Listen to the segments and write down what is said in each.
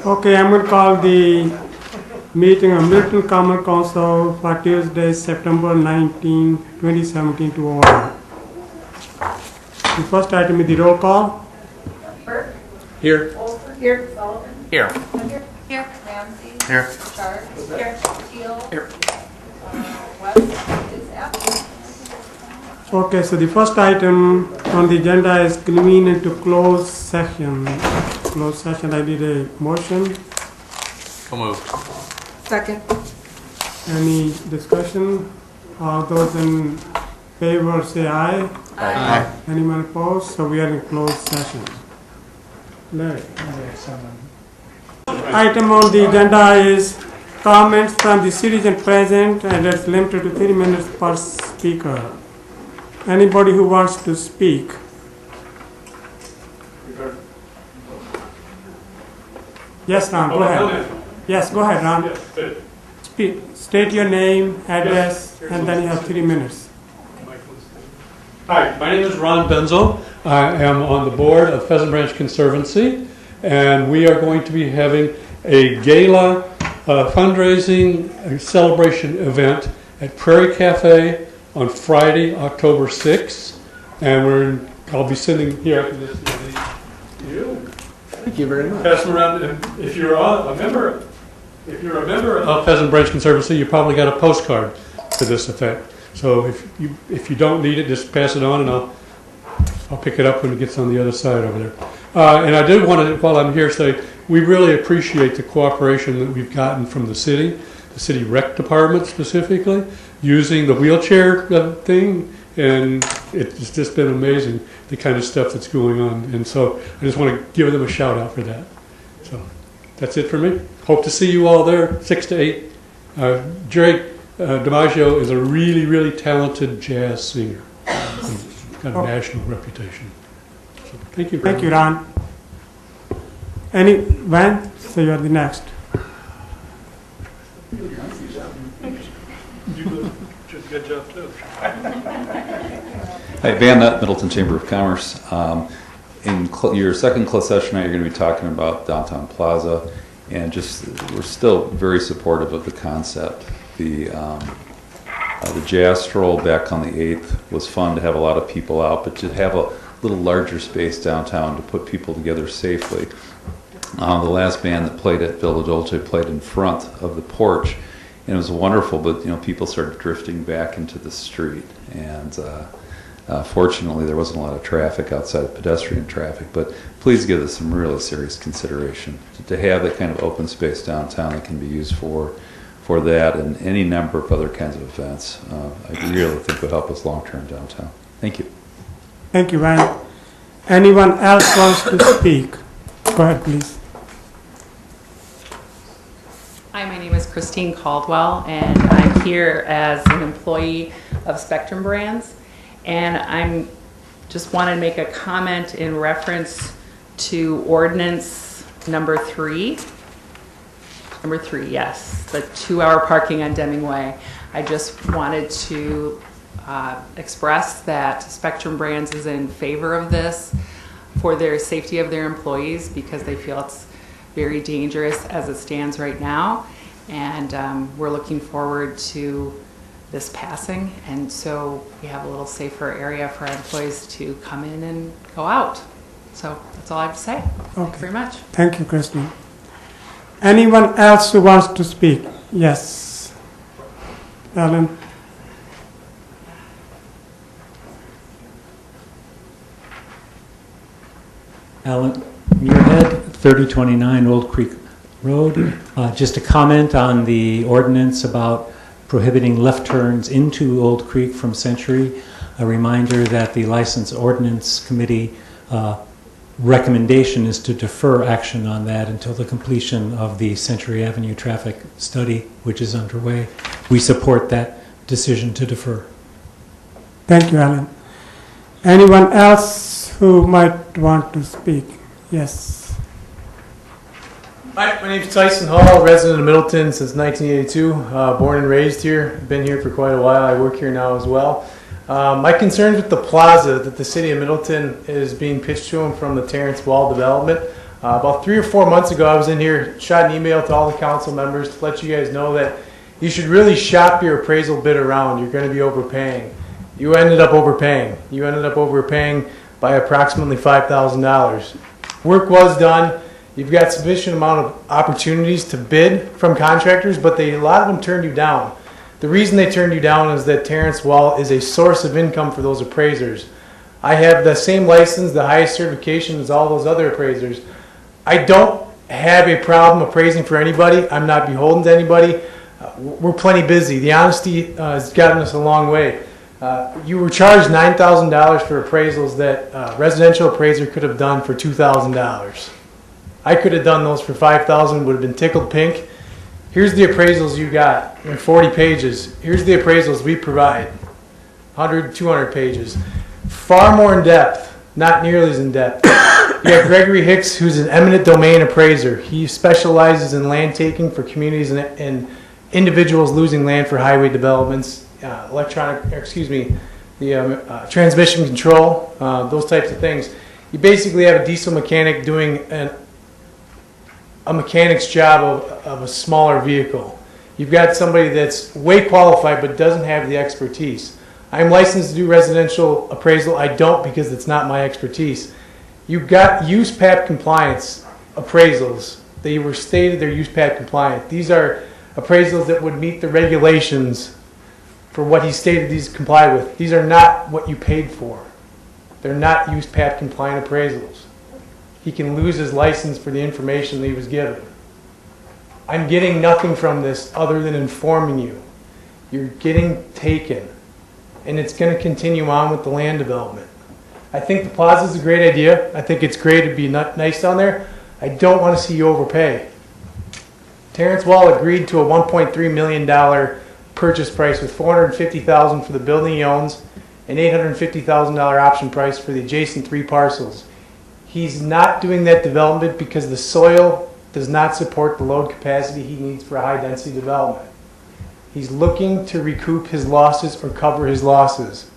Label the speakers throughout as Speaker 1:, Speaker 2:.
Speaker 1: Okay, I'm going to call the meeting of Middleton Common Council for Tuesday, September 19, 2017 to order. The first item is the roll call.
Speaker 2: Burke.
Speaker 3: Here.
Speaker 2: Olson. Here. Sullivan.
Speaker 3: Here.
Speaker 2: Here. Here. Ramsey.
Speaker 3: Here.
Speaker 2: Sharp. Here. Teal.
Speaker 3: Here.
Speaker 2: West is absent.
Speaker 1: Okay, so the first item on the agenda is convene into closed session. Closed session, I need a motion.
Speaker 3: So moved.
Speaker 2: Second.
Speaker 1: Any discussion? All those in favor say aye.
Speaker 3: Aye.
Speaker 1: Anyone opposed? So we are in closed session. Larry. Item on the agenda is comments from the citizen present, and it's limited to 3 minutes per speaker. Anybody who wants to speak? Yes, Ron, go ahead. Yes, go ahead, Ron. Speak. State your name, address, and then you have 3 minutes.
Speaker 4: Hi, my name is Ron Benzo. I am on the board of Pheasant Branch Conservancy, and we are going to be having a gala fundraising celebration event at Prairie Cafe on Friday, October 6th, and I'll be sitting here after this.
Speaker 3: Thank you very much.
Speaker 4: Pass them around. And if you're a member of Pheasant Branch Conservancy, you probably got a postcard to this effect. So if you don't need it, just pass it on, and I'll pick it up when it gets on the other side over there. And I did want to, while I'm here, say we really appreciate the cooperation that we've gotten from the city rec department specifically, using the wheelchair thing, and it's just been amazing the kind of stuff that's going on. And so I just want to give them a shout out for that. So that's it for me. Hope to see you all there, 6 to 8. Jerry DiMaggio is a really, really talented jazz singer. Got a national reputation. So, thank you.
Speaker 1: Thank you, Ron. Van, so you're the next.
Speaker 4: Good job too.
Speaker 5: Hi, Van Nutt, Middleton Chamber of Commerce. In your second closed session night, you're going to be talking about Downtown Plaza, and we're still very supportive of the concept. The jazz stroll back on the 8th was fun to have a lot of people out, but to have a little larger space downtown to put people together safely. The last band that played at Villa Dolce played in front of the porch, and it was wonderful, but people started drifting back into the street, and fortunately there wasn't a lot of traffic outside of pedestrian traffic, but please give this some really serious consideration. To have that kind of open space downtown that can be used for that and any number of other kinds of events, I really think would help us long-term downtown. Thank you.
Speaker 1: Thank you, Van. Anyone else wants to speak? Go ahead, please.
Speaker 6: Hi, my name is Christine Caldwell, and I'm here as an employee of Spectrum Brands. And I'm just want to make a comment in reference to ordinance number 3. Number 3, yes, the 2-hour parking on Deming Way. I just wanted to express that Spectrum Brands is in favor of this for their safety of their employees, because they feel it's very dangerous as it stands right now, and we're looking forward to this passing, and so we have a little safer area for our employees to come in and go out. So that's all I have to say. Okay. Thank you very much.
Speaker 1: Thank you, Christine. Anyone else who wants to speak? Yes. Alan.
Speaker 7: Alan Muirhead, 3029 Old Creek Road. Just a comment on the ordinance about prohibiting left turns into Old Creek from Century. A reminder that the License Ordinance Committee recommendation is to defer action on that until the completion of the Century Avenue traffic study, which is underway. We support that decision to defer.
Speaker 1: Thank you, Alan. Anyone else who might want to speak? Yes.
Speaker 8: Hi, my name is Tyson Hall, resident of Middleton since 1982. Born and raised here. Been here for quite a while. I work here now as well. My concerns with the plaza that the city of Middleton is being pitched to them from the Terrence Wall development About 3 or 4 months ago, I was in here, shot an email to all the council members to let you guys know that you should really shop your appraisal bid around. You're going to be overpaying. You ended up overpaying. You ended up overpaying by approximately $5,000. Work was done. You've got sufficient amount of opportunities to bid from contractors, but a lot of them turned you down. The reason they turned you down is that Terrence Wall is a source of income for those appraisers. I have the same license, the highest certification as all those other appraisers. I don't have a problem appraising for anybody. I'm not beholden to anybody. We're plenty busy. The honesty has gotten us a long way. You were charged $9,000 for appraisals that a residential appraiser could have done for $2,000. I could have done those for $5,000, would have been tickled pink. Here's the appraisals you got in 40 pages. Here's the appraisals we provide, 100, 200 pages. Far more in depth, not nearly as in depth. You have Gregory Hicks, who's an eminent domain appraiser. He specializes in land taking for communities and individuals losing land for highway developments, transmission control, those types of things. You basically have a diesel mechanic doing a mechanic's job of a smaller vehicle. You've got somebody that's way qualified but doesn't have the expertise. I'm licensed to do residential appraisal. I don't because it's not my expertise. You've got USPAP compliance appraisals. They were stated they're USPAP compliant. These are appraisals that would meet the regulations for what he stated these comply with. These are not what you paid for. They're not USPAP compliant appraisals. He can lose his license for the information that he was given. I'm getting nothing from this other than informing you. You're getting taken. And it's going to continue on with the land development. I think the plaza is a great idea. I think it's great to be nice down there. I don't want to see you overpay. Terrence Wall agreed to a $1.3 million purchase price with $450,000 for the building he owns and $850,000 option price for the adjacent 3 parcels. He's not doing that development because the soil does not support the load capacity he needs for a high density development. He's looking to recoup his losses or cover his losses.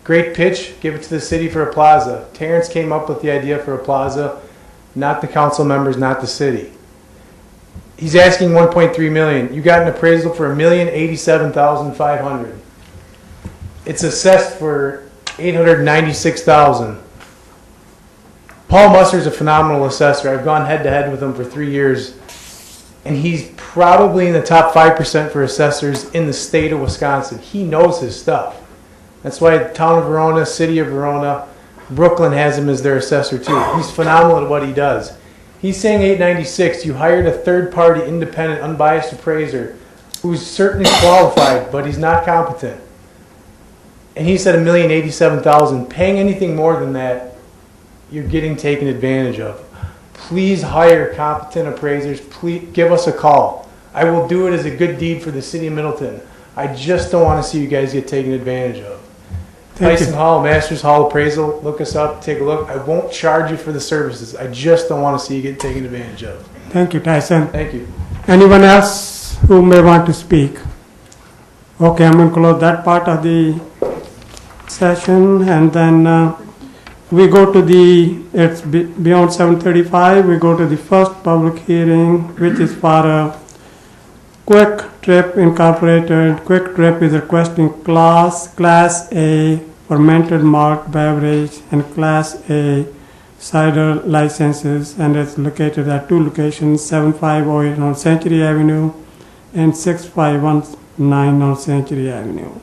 Speaker 8: Great pitch, give it to the city for a plaza. Terrence came up with the idea for a plaza, not the council members, not the city. He's asking $1.3 million. You got an appraisal for $1,087,500. It's assessed for $896,000. Paul Musser's a phenomenal assessor. I've gone head to head with him for 3 years, and he's probably in the top 5% for assessors in the state of Wisconsin. He knows his stuff. That's why the town of Verona, city of Verona, Brooklyn has him as their assessor too. He's phenomenal at what he does. He's saying $896. You hired a third-party, independent, unbiased appraiser who's certainly qualified, but he's not competent. And he said $1,087,000. Paying anything more than that, you're getting taken advantage of. Please hire competent appraisers. Please give us a call. I will do it as a good deed for the city of Middleton. I just don't want to see you guys get taken advantage of. Tyson Hall, Masters Hall Appraisal, look us up, take a look. I won't charge you for the services. I just don't want to see you get taken advantage of.
Speaker 1: Thank you, Tyson.
Speaker 8: Thank you.
Speaker 1: Anyone else who may want to speak? Okay, I'm going to close that part of the session, and then we go to it's beyond 7:35, we go to the first public hearing, which is for a Quick Trip Incorporated. Quick Trip is requesting Class A fermented malt beverage and Class A cider licenses, and it's located at 2 locations, 7508 on Century Avenue and 6519 on Century Avenue.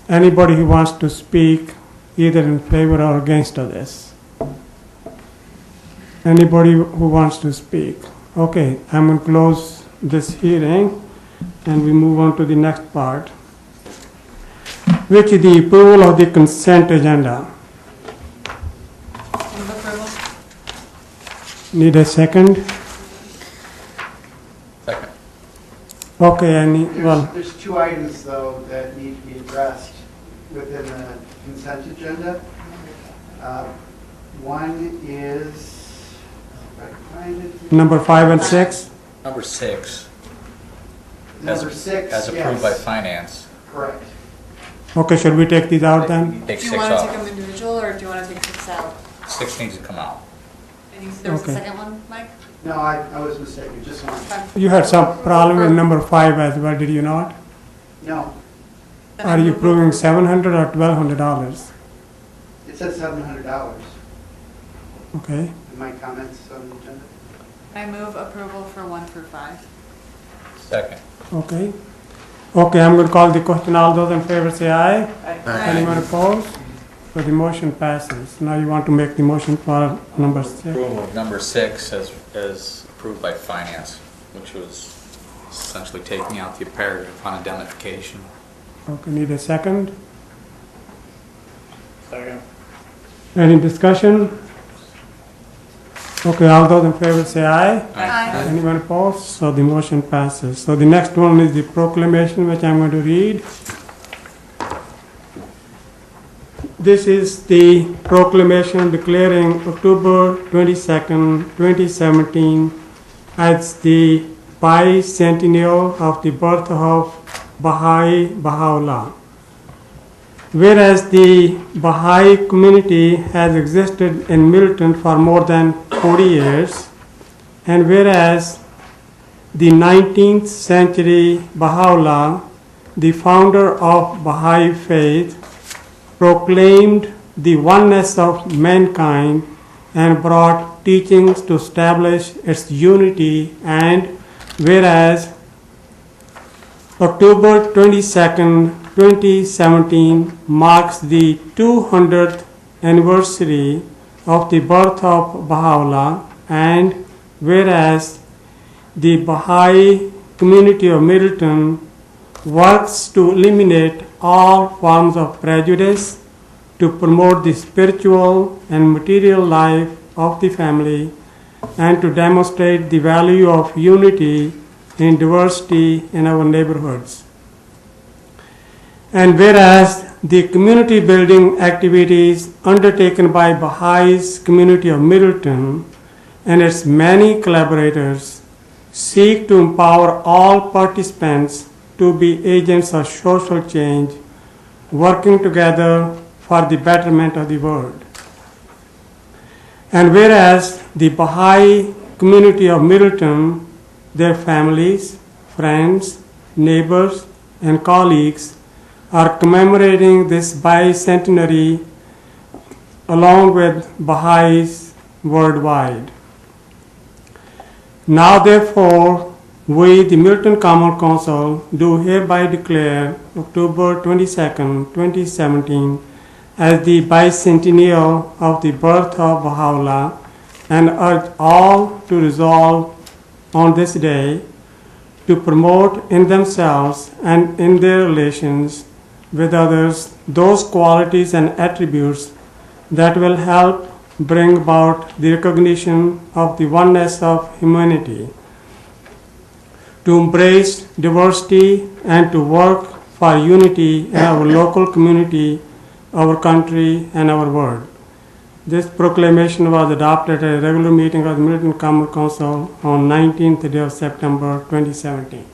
Speaker 1: Anybody who wants to speak either in favor or against of this? Anybody who wants to speak? Okay, I'm going to close this hearing and we move on to the next part, which is the approval of the consent agenda.
Speaker 2: Move approval.
Speaker 1: Need a second?
Speaker 3: Second.
Speaker 1: Okay,
Speaker 9: There's 2 items, though, that need to be addressed within the consent agenda. One is, if I can find it.
Speaker 1: number 5 and 6.
Speaker 3: Number 6.
Speaker 9: Number 6,
Speaker 3: As approved by
Speaker 9: yes.
Speaker 3: finance.
Speaker 9: Correct.
Speaker 1: Okay, should we take these out then?
Speaker 3: Take
Speaker 2: Do you
Speaker 3: 6
Speaker 2: want to take
Speaker 3: off.
Speaker 2: them individual or do you want to take 6 out?
Speaker 3: 6 needs to come out.
Speaker 2: And there was
Speaker 1: Okay.
Speaker 2: a second one, Mike?
Speaker 9: No, I was mistaken, just one.
Speaker 1: You had some problem with number 5 as well, did you not?
Speaker 9: No,
Speaker 1: Are you proving $700 or $1,200?
Speaker 9: it says $700
Speaker 1: Okay.
Speaker 9: in my comments on the agenda.
Speaker 2: I move approval for 1 through 5.
Speaker 3: Second.
Speaker 1: Okay. Okay, I'm going to call the question. All those in favor say aye. Anyone opposed? So the motion passes. Now you want to make the motion for number 6.
Speaker 3: Approval of number 6 as approved by finance, which was essentially taking out the paragraph on indemnification.
Speaker 1: Okay, need a second? Second. Any discussion? Okay, all those in favor say aye.
Speaker 2: Aye.
Speaker 1: Anyone opposed? So the motion passes. So the next one is the proclamation, which I'm going to read. This is the proclamation declaring October 22nd, 2017 as the bicentennial of the birth of Baha'i Baha'u'llah. Whereas the Baha'i community has existed in Middleton for more than 40 years, and whereas the 19th century Baha'u'llah, the founder of Baha'i faith, proclaimed the oneness of mankind and brought teachings to establish its unity, and whereas October 22nd, 2017 marks the 200th anniversary of the birth of Baha'u'llah, and whereas the Baha'i community of Middleton works to eliminate all forms of prejudice, to promote the spiritual and material life of the family, and to demonstrate the value of unity in diversity in our neighborhoods. And whereas the community building activities undertaken by Baha'is community of Middleton and its many collaborators seek to empower all participants to be agents of social change, working together for the betterment of the world. And whereas the Baha'i community of Middleton, their families, friends, neighbors, and colleagues are commemorating this bicentenary along with Baha'is worldwide. Now therefore, we, the Middleton Common Council, do hereby declare October 22nd, 2017 as the bicentennial of the birth of Baha'u'llah, and urge all to resolve on this day to promote in themselves and in their relations with others those qualities and attributes that will help bring about the recognition of the oneness of humanity, to embrace diversity and to work for unity in our local community, our country, and our world. This proclamation was adopted at a regular meeting of the Middleton Common Council on 19th day of September 2017.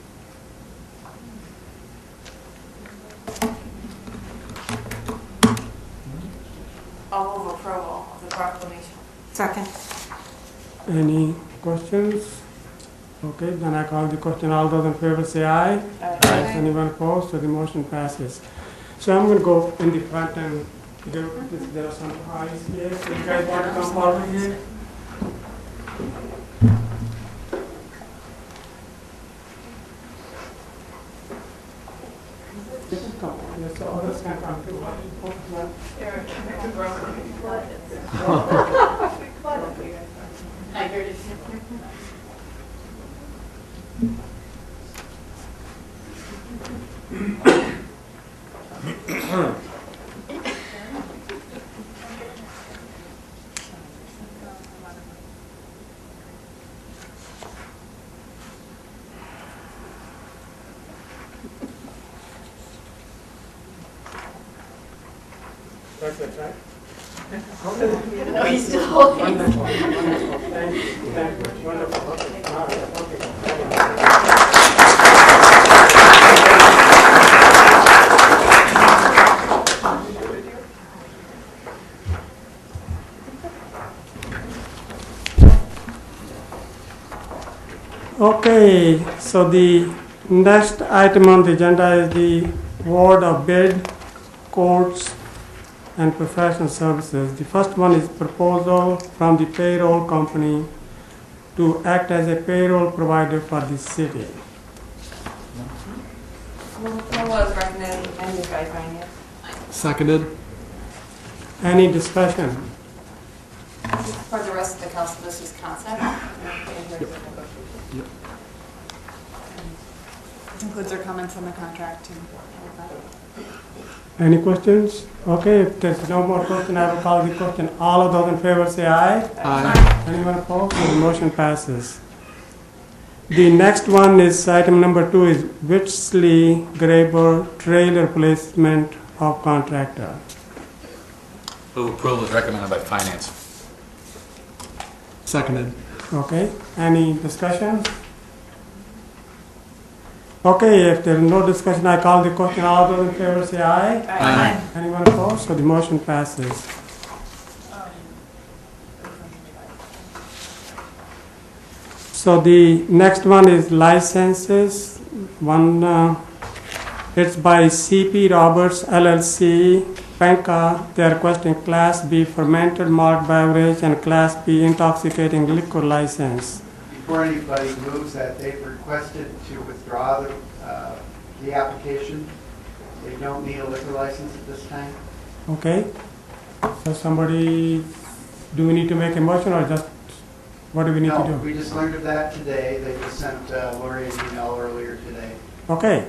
Speaker 2: I'll move approval of the proclamation. Second.
Speaker 1: Any questions? Okay, then I call the question. All those in favor say aye.
Speaker 2: Aye.
Speaker 1: Anyone opposed? So the motion passes. So I'm going to go in the front and there are some eyes here. So you guys want to come forward here? Come. Yes, so others can come too. That's it, right?
Speaker 2: No, he's still holding.
Speaker 1: Wonderful, wonderful. Thank you, thank you. Wonderful. Okay. All right, okay. Okay, so the next item on the agenda is the award of bid, quotes, and professional services. The first one is proposal from the payroll company to act as a payroll provider for the city.
Speaker 2: Approval is recommended by finance.
Speaker 10: Seconded.
Speaker 1: Any discussion?
Speaker 2: For the rest of the council, this is concept.
Speaker 10: Yep.
Speaker 2: Includes our comments on the contract and all that.
Speaker 1: Any questions? Okay, if there's no more question, I will call the question. All of those in favor say aye.
Speaker 10: Aye.
Speaker 1: Anyone opposed? So the motion passes. The next one is item number 2 is Witchley Graber trailer placement of contractor.
Speaker 3: Move approval is recommended by finance.
Speaker 10: Seconded.
Speaker 1: Okay, any discussion? Okay, if there is no discussion, I call the question. All those in favor say aye.
Speaker 3: Aye.
Speaker 1: Anyone opposed? So the motion passes. So the next one is licenses. It's by CP Roberts LLC, Penca. They are requesting Class B fermented malt beverage and Class B intoxicating liquor license.
Speaker 9: Before anybody moves that, they've requested to withdraw the application. They don't need a liquor license at this time.
Speaker 1: Okay. So somebody, do we need to make a motion or just, what do we need to
Speaker 9: No,
Speaker 1: do?
Speaker 9: we just learned of that today. They just sent Lori an email earlier today.
Speaker 1: Okay.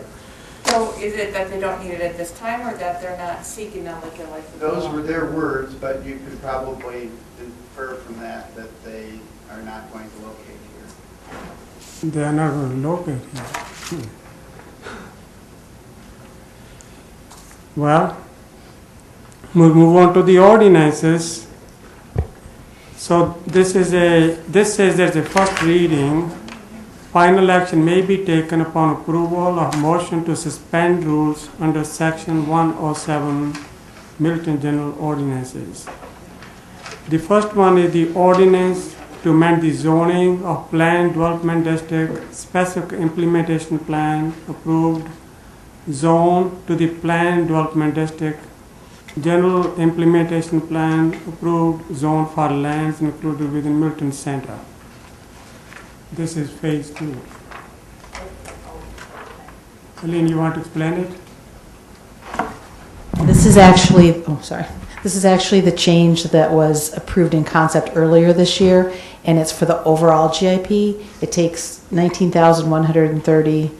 Speaker 2: So is it that they don't need it at this time, or that they're not seeking a liquor license?
Speaker 9: Those were their words, but you could probably infer from that that they are not going to locate here.
Speaker 1: They are not going to locate here. Well, we'll move on to the ordinances. So this says there's a first reading. Final action may be taken upon approval of motion to suspend rules under section 107 Middleton General Ordinances. The first one is the ordinance to amend the zoning of planned development district specific implementation plan approved zone to the planned development district general implementation plan approved zone for lands included within Middleton Center. This is phase 2. Aline, you want to explain it?
Speaker 11: This is actually, This is actually the change that was approved in concept earlier this year, and it's for the overall GIP. It takes 19,130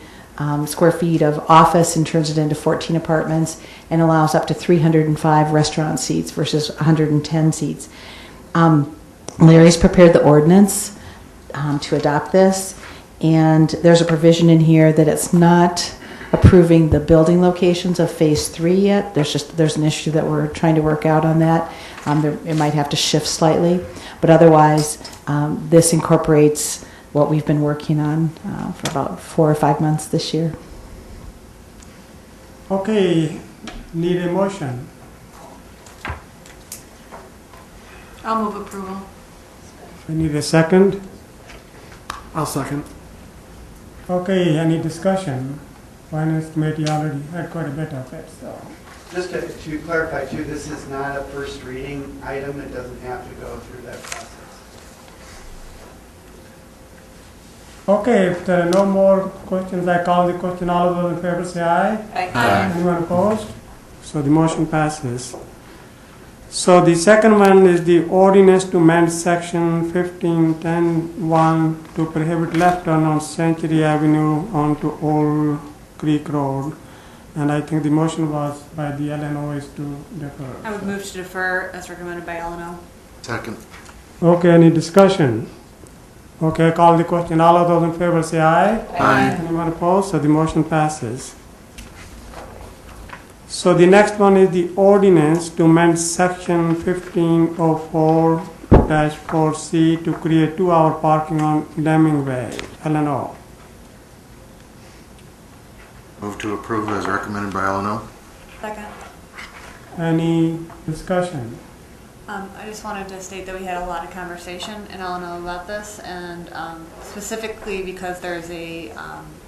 Speaker 11: square feet of office and turns it into 14 apartments and allows up to 305 restaurant seats versus 110 seats. Larry's prepared the ordinance to adopt this, and there's a provision in here that it's not approving the building locations of phase 3 yet. There's an issue that we're trying to work out on that. It might have to shift slightly, but otherwise this incorporates what we've been working on for about 4 or 5 months this year.
Speaker 1: Okay, need a motion.
Speaker 2: I'll move approval.
Speaker 1: We need a second.
Speaker 10: I'll second.
Speaker 1: Okay, any discussion? Finance committee already had quite a bit of it, so.
Speaker 9: Just to clarify too, this is not a first reading item. It doesn't have to go through that process.
Speaker 1: Okay, if there are no more questions, I call the question. All of those in favor say aye.
Speaker 3: Aye.
Speaker 1: Anyone opposed? So the motion passes. So the second one is the ordinance to amend section 1510(1) to prohibit left turn on Century Avenue onto Old Creek Road. And I think the motion was by the LNO is to defer.
Speaker 2: I would move to defer as recommended by LNO.
Speaker 10: Second.
Speaker 1: Okay, any discussion? Okay, I call the question. All of those in favor say aye.
Speaker 10: Aye.
Speaker 1: Anyone opposed? So the motion passes. So the next one is the ordinance to amend section 1504-4C to create 2-hour parking on Deming Way, LNO.
Speaker 10: Move to approve as recommended by LNO.
Speaker 2: Second.
Speaker 1: Any discussion?
Speaker 12: I just wanted to state that we had a lot of conversation in Illinois about this, and specifically because there's a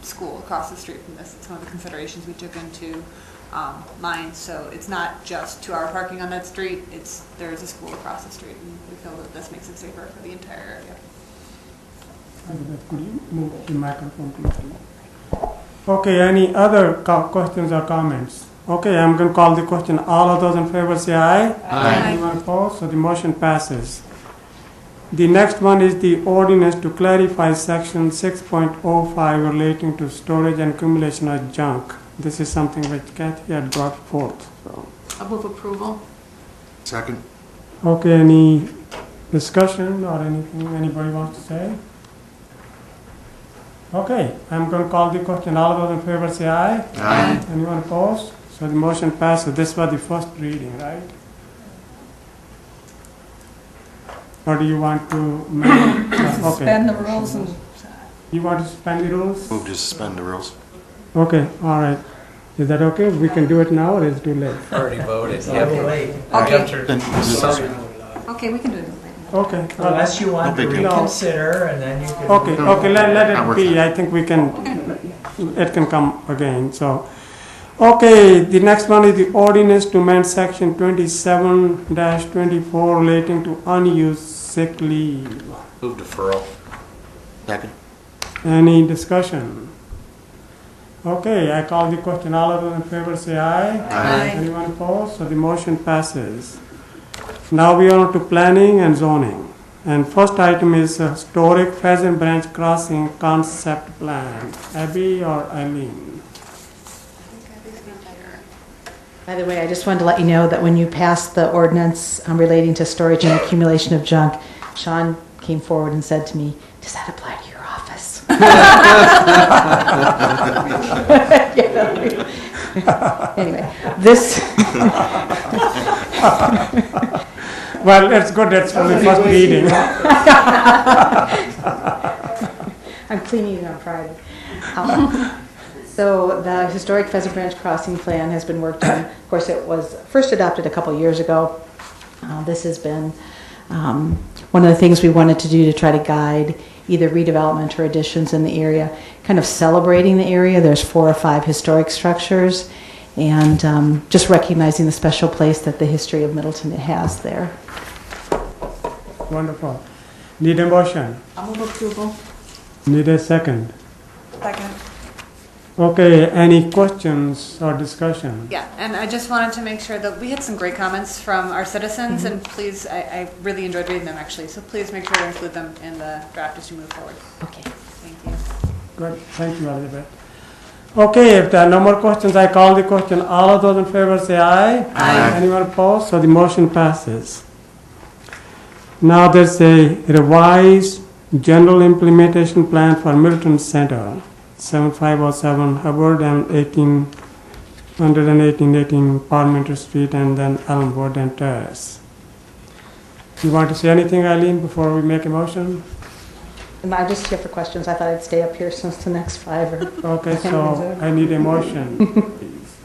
Speaker 12: school across the street from this. It's one of the considerations we took into mind. So it's not just 2-hour parking on that street. There's a school across the street, and we feel that this makes it safer for the entire area.
Speaker 1: Could you move the microphone, please? Okay, any other questions or comments? Okay, I'm going to call the question. All of those in favor say aye.
Speaker 12: Aye.
Speaker 1: Anyone opposed? So the motion passes. The next one is the ordinance to clarify section 6.05 relating to storage and accumulation of junk. This is something which Kathy had brought forth. So.
Speaker 2: I'll move approval.
Speaker 10: Second.
Speaker 1: Okay, any discussion or anything anybody wants to say? Okay, I'm going to call the question. All of those in favor say aye.
Speaker 10: Aye.
Speaker 1: Anyone opposed? So the motion passes. This was the first reading, right? Or do you want to
Speaker 2: Suspend the rules and.
Speaker 1: You want to suspend the rules?
Speaker 10: Move to suspend the rules.
Speaker 1: Okay, all right. Is that okay? We can do it now or is it too late?
Speaker 3: Already voted.
Speaker 2: Okay, we can do it.
Speaker 1: Okay.
Speaker 13: Unless you want to
Speaker 10: No big deal.
Speaker 13: reconsider, and then you can.
Speaker 1: Okay, let
Speaker 10: That
Speaker 1: it
Speaker 10: works.
Speaker 1: be. I think we can, it can come again, so. Okay, the next one is the ordinance to amend section 27-24 relating to unused sick leave.
Speaker 3: Move deferral.
Speaker 10: Second.
Speaker 1: Any discussion? Okay, I call the question. All of those in favor say aye.
Speaker 10: Aye.
Speaker 1: Anyone opposed? So the motion passes. Now we are on to planning and zoning. And first item is historic Pheasant Branch Crossing concept plan. Abby or Eileen?
Speaker 11: By the way, I just wanted to let you know that when you passed the ordinance relating to storage and accumulation of junk, Sean came forward and said to me, "Does that apply to your office?" Anyway, this.
Speaker 1: Well, that's good. That's for the first reading.
Speaker 11: I'm cleaning it on Friday. So the historic Pheasant Branch Crossing Plan has been worked on. Of course, it was first adopted a couple years ago. This has been one of the things we wanted to do to try to guide either redevelopment or additions in the area, kind of celebrating the area. There's 4 or 5 historic structures, and just recognizing the special place that the history of Middleton has there.
Speaker 1: Wonderful. Need a motion?
Speaker 2: I'll move approval.
Speaker 1: Need a second?
Speaker 12: Second.
Speaker 1: Okay, any questions or discussion?
Speaker 12: Yeah, and I just wanted to make sure that we had some great comments from our citizens, and please, I really enjoyed reading them actually, so please make sure to include them in the draft as you move forward.
Speaker 11: Okay.
Speaker 12: Thank you.
Speaker 1: Good, thank you, Elizabeth. Okay, if there are no more questions, I call the question. All of those in favor say aye.
Speaker 10: Aye.
Speaker 1: Anyone opposed? So the motion passes. Now there's a revised general implementation plan for Middleton Center, 7507 Hubbard and 1818 Parliamentary Street, and then Elmwood and Terrace. You want to say anything, Eileen, before we make a motion?
Speaker 11: And I'm just here for questions. I thought I'd stay up here since the next 5 or.
Speaker 1: Okay, so I need a motion, please.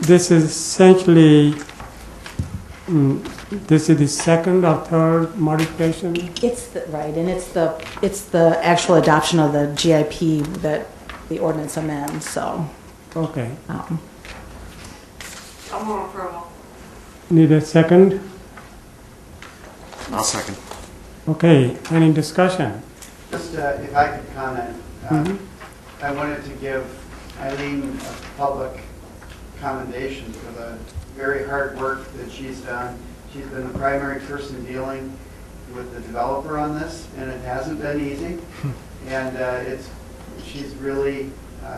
Speaker 1: This is essentially, this is the second or third modification?
Speaker 11: It's right, and it's the actual adoption of the GIP that the ordinance amends. So.
Speaker 1: Okay.
Speaker 2: I'll move approval.
Speaker 1: Need a second?
Speaker 10: I'll second.
Speaker 1: Okay, any discussion?
Speaker 9: Just if I could comment, I wanted to give Eileen a public commendation for the very hard work that she's done. She's been the primary person dealing with the developer on this, and it hasn't been easy. And she's really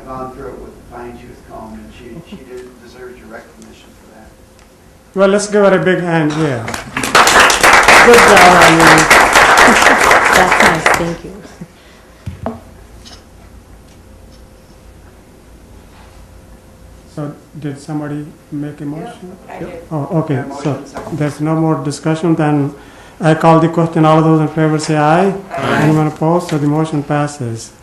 Speaker 9: gone through it with a fine-tooth comb, and she deserves your recognition for that.
Speaker 1: Well, let's give her a big hand here. Good job, Eileen.
Speaker 11: That's nice. Thank you.
Speaker 1: So, did somebody make a motion?
Speaker 2: I did.
Speaker 1: Oh, okay,
Speaker 9: Yeah,
Speaker 1: so
Speaker 9: motion, second.
Speaker 1: there's no more discussion, then I call the question. All of those in favor say aye. Anyone opposed? So the motion passes.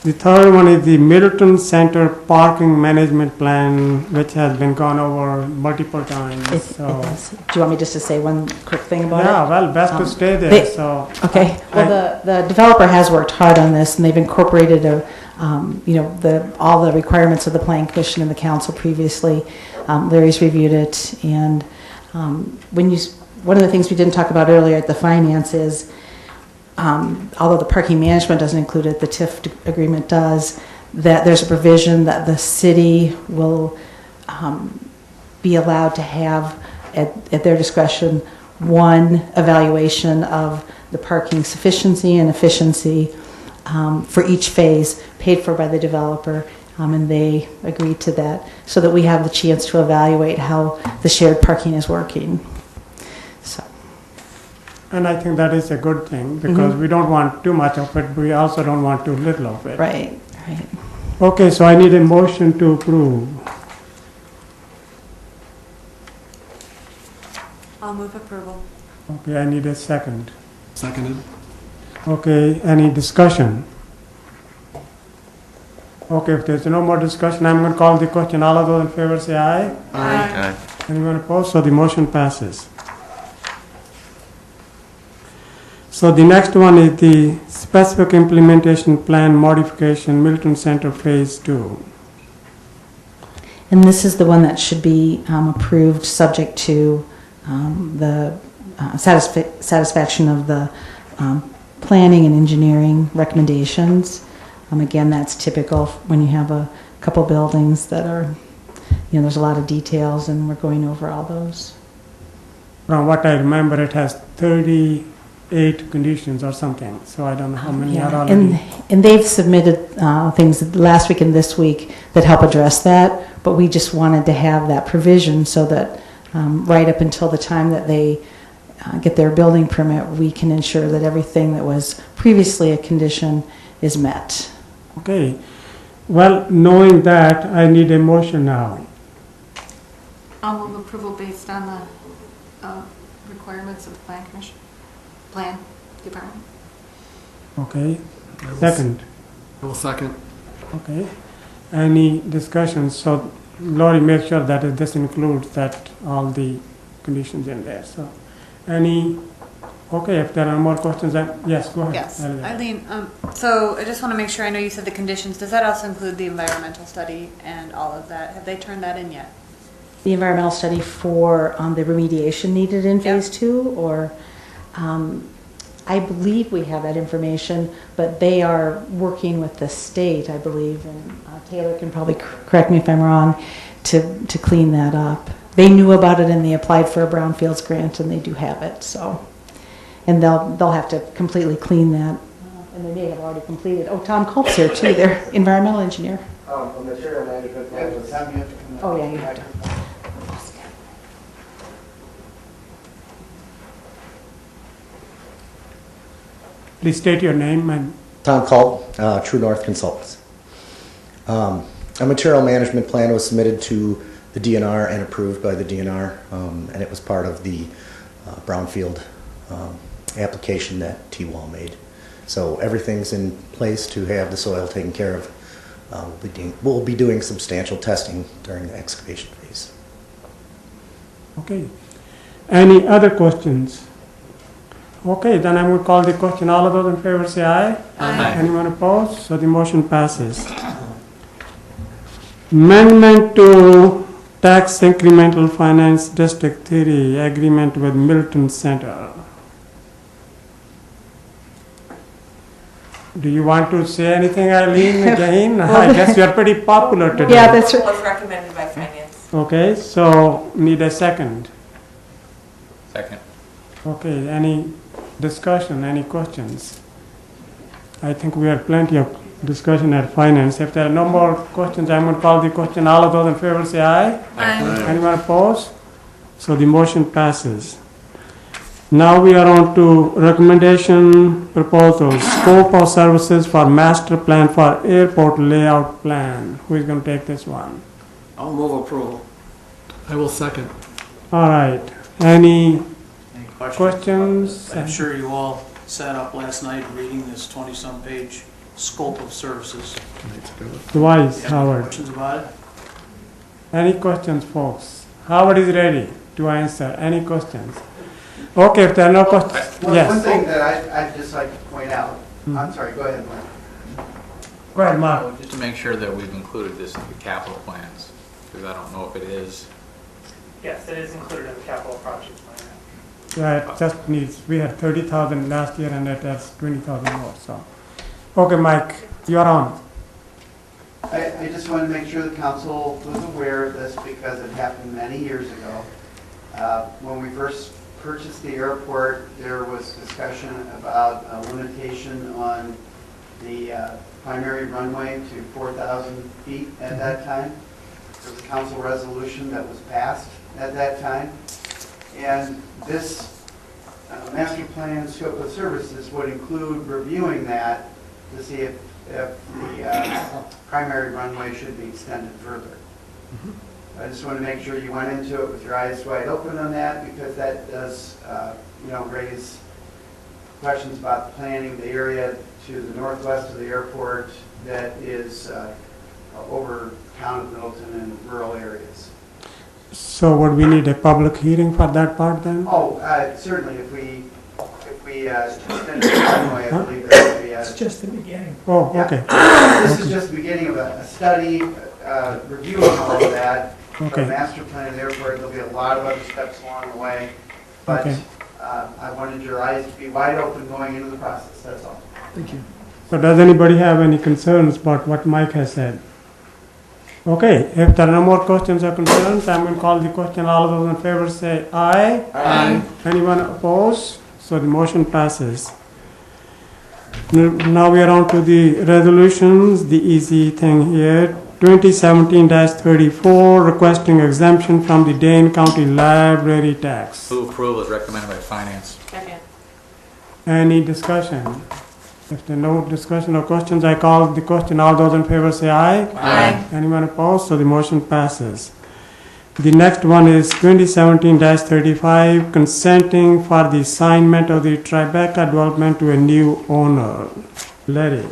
Speaker 1: The third one is the Middleton Center Parking Management Plan, which has been gone over multiple times,
Speaker 11: It
Speaker 1: so.
Speaker 11: does. Do you want me just to say one quick thing about it?
Speaker 1: Yeah, well, best to stay there,
Speaker 11: they-
Speaker 1: so.
Speaker 11: Okay, well, the developer has worked hard on this, and they've incorporated all the requirements of the Plan Commission and the council previously. Larry's reviewed it, and one of the things we didn't talk about earlier at the finance is, although the parking management doesn't include it, the TIF agreement does, that there's a provision that the city will be allowed to have, at their discretion, one evaluation of the parking sufficiency and efficiency for each phase, paid for by the developer, and they agreed to that, so that we have the chance to evaluate how the shared parking is working. So.
Speaker 1: And I think that is a good thing, because we don't want too much of it, but we also don't want too little of it.
Speaker 11: Right, right.
Speaker 1: Okay, so I need a motion to approve.
Speaker 12: I'll move approval.
Speaker 1: Okay, I need a second.
Speaker 10: Seconded.
Speaker 1: Okay, any discussion? Okay, if there's no more discussion, I'm going to call the question. All of those in favor say aye.
Speaker 10: Aye.
Speaker 1: Anyone opposed? So the motion passes. So the next one is the specific implementation plan modification, Middleton Center Phase 2.
Speaker 11: And this is the one that should be approved subject to the satisfaction of the planning and engineering recommendations. Again, that's typical when you have a couple buildings that are, there's a lot of details, and we're going over all those.
Speaker 1: From what I remember, it has 38 conditions or something, so I don't know how many are already.
Speaker 11: And they've submitted things last week and this week that help address that, but we just wanted to have that provision so that right up until the time that they get their building permit, we can ensure that everything that was previously a condition is met.
Speaker 1: Okay. Well, knowing that, I need a motion now.
Speaker 12: I'll move approval based on the requirements of the Plan Commission, Plan Department.
Speaker 1: Okay. Second.
Speaker 10: I will second.
Speaker 1: Okay. Any discussions? So, Lori, make sure that this includes that all the conditions in there. So, okay, if there are more questions, yes, go ahead.
Speaker 12: Yes, Eileen, so I just want to make sure, I know you said the conditions, does that also include the environmental study and all of that? Have they turned that in yet?
Speaker 11: The environmental study for the remediation needed in Phase 2, or I believe we have that information, but they are working with the state, I believe, and Taylor can probably correct me if I'm wrong, to clean that up. They knew about it and they applied for a brownfields grant, and they do have it, so. And they'll have to completely clean that, and they may have already completed. Oh, Tom Culp's here too, their environmental engineer.
Speaker 9: The material management plan was.
Speaker 11: Oh, yeah, you have to.
Speaker 1: Please state your name and.
Speaker 14: Tom Culp, True North Consultants. A material management plan was submitted to the DNR and approved by the DNR, and it was part of the brownfield application that T-Wall made. So everything's in place to have the soil taken care of. We'll be doing substantial testing during the excavation phase.
Speaker 1: Okay. Any other questions? Okay, then I will call the question. All of those in favor say aye.
Speaker 10: Aye.
Speaker 1: Anyone opposed? So the motion passes. Amendment to Tax Incremental Finance District 3 Agreement with Middleton Center. Do you want to say anything, Eileen, again? I guess you are pretty popular today.
Speaker 11: Yeah, that's right.
Speaker 2: Was recommended by finance.
Speaker 1: Okay, so need a second.
Speaker 3: Second.
Speaker 1: Okay, any discussion, any questions? I think we had plenty of discussion at finance. If there are no more questions, I'm going to call the question. All of those in favor say aye.
Speaker 12: Aye.
Speaker 1: Anyone opposed? So the motion passes. Now we are on to recommendation proposals. Scope of services for master plan for airport layout plan. Who is going to take this one?
Speaker 10: I'll move approval. I will second.
Speaker 1: All right. Any
Speaker 15: Any
Speaker 1: questions?
Speaker 15: I'm sure you all sat up last night reading this 20-some page scope of services.
Speaker 1: Twice,
Speaker 15: Any
Speaker 1: Howard.
Speaker 15: questions about it?
Speaker 1: Any questions, folks? Howard is ready to answer any questions. Okay, if there are no questions,
Speaker 9: One
Speaker 1: yes.
Speaker 9: thing that I'd just like to point out, I'm sorry, go ahead, Mike.
Speaker 1: Go ahead, Mark.
Speaker 3: Just to make sure that we've included this in the capital plans, because I don't know if it is.
Speaker 13: Yes, it is included in the capital project plan.
Speaker 1: Yeah, it just needs, we had 30,000 last year and it has 20,000 more, so. Okay, Mike, you're on.
Speaker 9: I just want to make sure the council was aware of this because it happened many years ago. When we first purchased the airport, there was discussion about a limitation on the primary runway to 4,000 feet at that time. There was a council resolution that was passed at that time. And this master plan scope of services would include reviewing that to see if the primary runway should be extended further. I just want to make sure you went into it with your eyes wide open on that because that does, raise questions about planning the area to the northwest of the airport that is over town of Middleton and rural areas.
Speaker 1: So would we need a public hearing for that part then?
Speaker 9: Oh, certainly, if we extend the runway, I believe that would be
Speaker 13: It's just the beginning.
Speaker 1: Oh,
Speaker 9: Yeah.
Speaker 1: okay.
Speaker 9: This is just the beginning of a study, reviewing all of that.
Speaker 1: Okay.
Speaker 9: The master plan of the airport, there'll be a lot of other steps along the way. But
Speaker 1: Okay.
Speaker 9: I wanted your eyes to be wide open going into the process, that's all.
Speaker 10: Thank you.
Speaker 1: So does anybody have any concerns about what Mike has said? Okay, if there are no more questions or concerns, I'm going to call the question. All of those in favor say aye.
Speaker 10: Aye.
Speaker 1: Anyone opposed? So the motion passes. Now we are on to the resolutions, the easy thing here. 2017-34, requesting exemption from the Dane County Library tax.
Speaker 3: Move approval is recommended by finance.
Speaker 2: Second.
Speaker 1: Any discussion? If there are no discussion or questions, I call the question. All those in favor say aye.
Speaker 2: Aye.
Speaker 1: Anyone opposed? So the motion passes. The next one is 2017-35, consenting for the assignment of the Tribeca development to a new owner. Larry.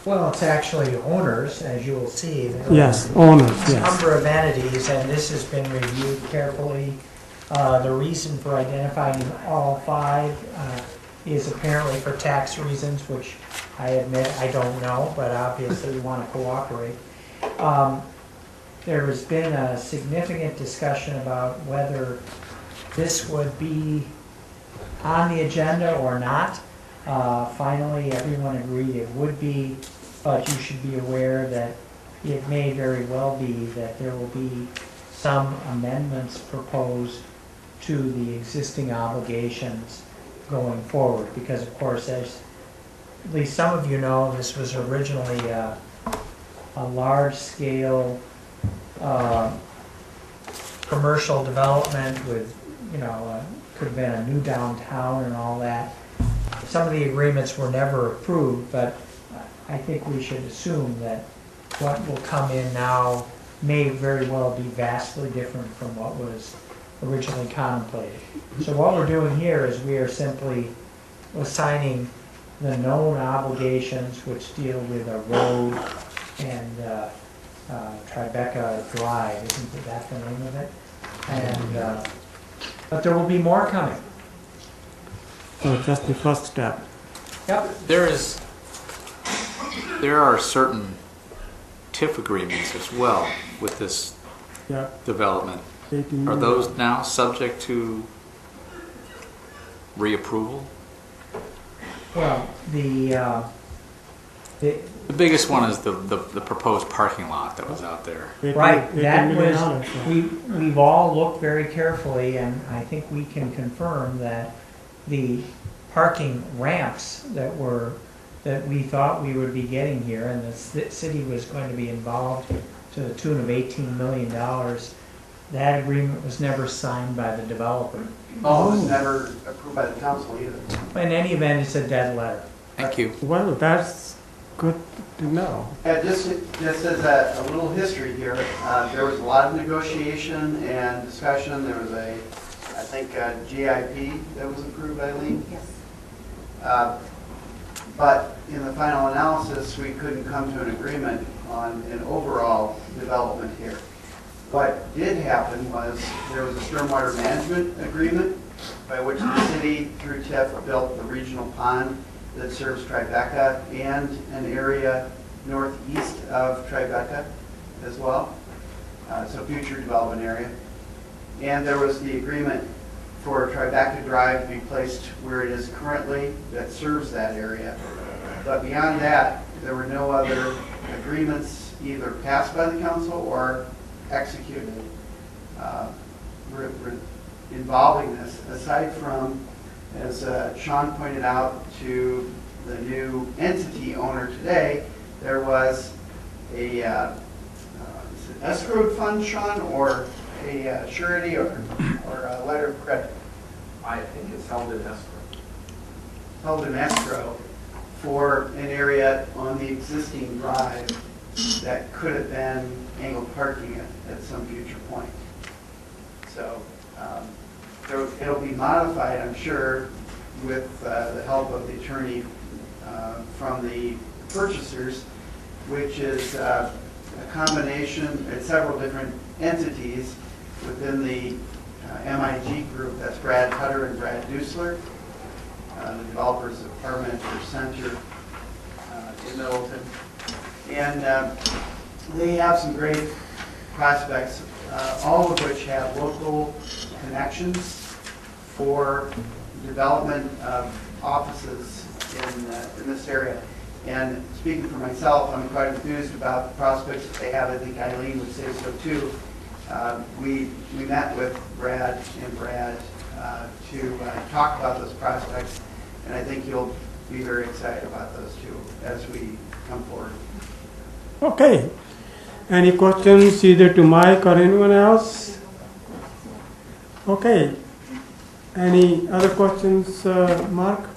Speaker 13: Well, it's actually owners, as you will see. There are
Speaker 1: Yes, owners,
Speaker 13: a
Speaker 1: yes.
Speaker 13: number of entities, and this has been reviewed carefully. The reason for identifying all five is apparently for tax reasons, which I admit I don't know, but obviously we want to cooperate. There has been a significant discussion about whether this would be on the agenda or not. Finally, everyone agreed it would be, but you should be aware that it may very well be that there will be some amendments proposed to the existing obligations going forward, because of course, as at least some of you know, this was originally a large-scale commercial development with, could have been a new downtown and all that. Some of the agreements were never approved, but I think we should assume that what will come in now may very well be vastly different from what was originally contemplated. So what we're doing here is we are simply assigning the known obligations which deal with a road and Tribeca Drive, isn't that the name of it? And but there will be more coming.
Speaker 1: So just the first step.
Speaker 13: Yep.
Speaker 3: There are certain TIF agreements as well with this
Speaker 1: Yeah.
Speaker 3: development.
Speaker 1: 18
Speaker 3: Are
Speaker 1: million.
Speaker 3: those now subject to reapproval?
Speaker 13: Well, the
Speaker 3: The biggest one is the proposed parking lot that was out there.
Speaker 1: 18
Speaker 13: right,
Speaker 1: 18
Speaker 13: that
Speaker 1: million
Speaker 13: was,
Speaker 1: dollars, yeah.
Speaker 13: we've all looked very carefully, and I think we can confirm that the parking ramps that we thought we would be getting here, and the city was going to be involved to the tune of $18 million, that agreement was never signed by the developer.
Speaker 9: Oh, it was never approved by the council either.
Speaker 13: In any event, it's a dead letter.
Speaker 3: Thank you.
Speaker 1: Well, that's good to know.
Speaker 9: Just as a little history here, there was a lot of negotiation and discussion. There was I think, GIP that was approved by Lee.
Speaker 2: Yes.
Speaker 9: But in the final analysis, we couldn't come to an agreement on an overall development here. What did happen was there was a stormwater management agreement by which the city, through TIF, built the regional pond that serves Tribeca and an area northeast of Tribeca as well. So future development area. And there was the agreement for Tribeca Drive to be placed where it is currently that serves that area. But beyond that, there were no other agreements either passed by the council or executed involving this, aside from, as Sean pointed out to the new entity owner today, there was a is it escrowed fund, Sean, or a surety or a letter of credit?
Speaker 16: I think it's held in escrow.
Speaker 9: Held in escrow for an area on the existing drive that could have been angled parking at some future point. So it'll be modified, I'm sure, with the help of the attorney from the purchasers, which is a combination, it's several different entities within the MIG group. That's Brad Hutter and Brad Dusler, the developers of Parmenter Center in Middleton. And they have some great prospects, all of which have local connections for development of offices in this area. And speaking for myself, I'm quite enthused about the prospects that they have. I think Eileen would say so too. We met with Brad and Brad to talk about those prospects, and I think you'll be very excited about those too as we come forward.
Speaker 1: Okay. Any questions either to Mike or anyone else? Okay. Any other questions, Mark?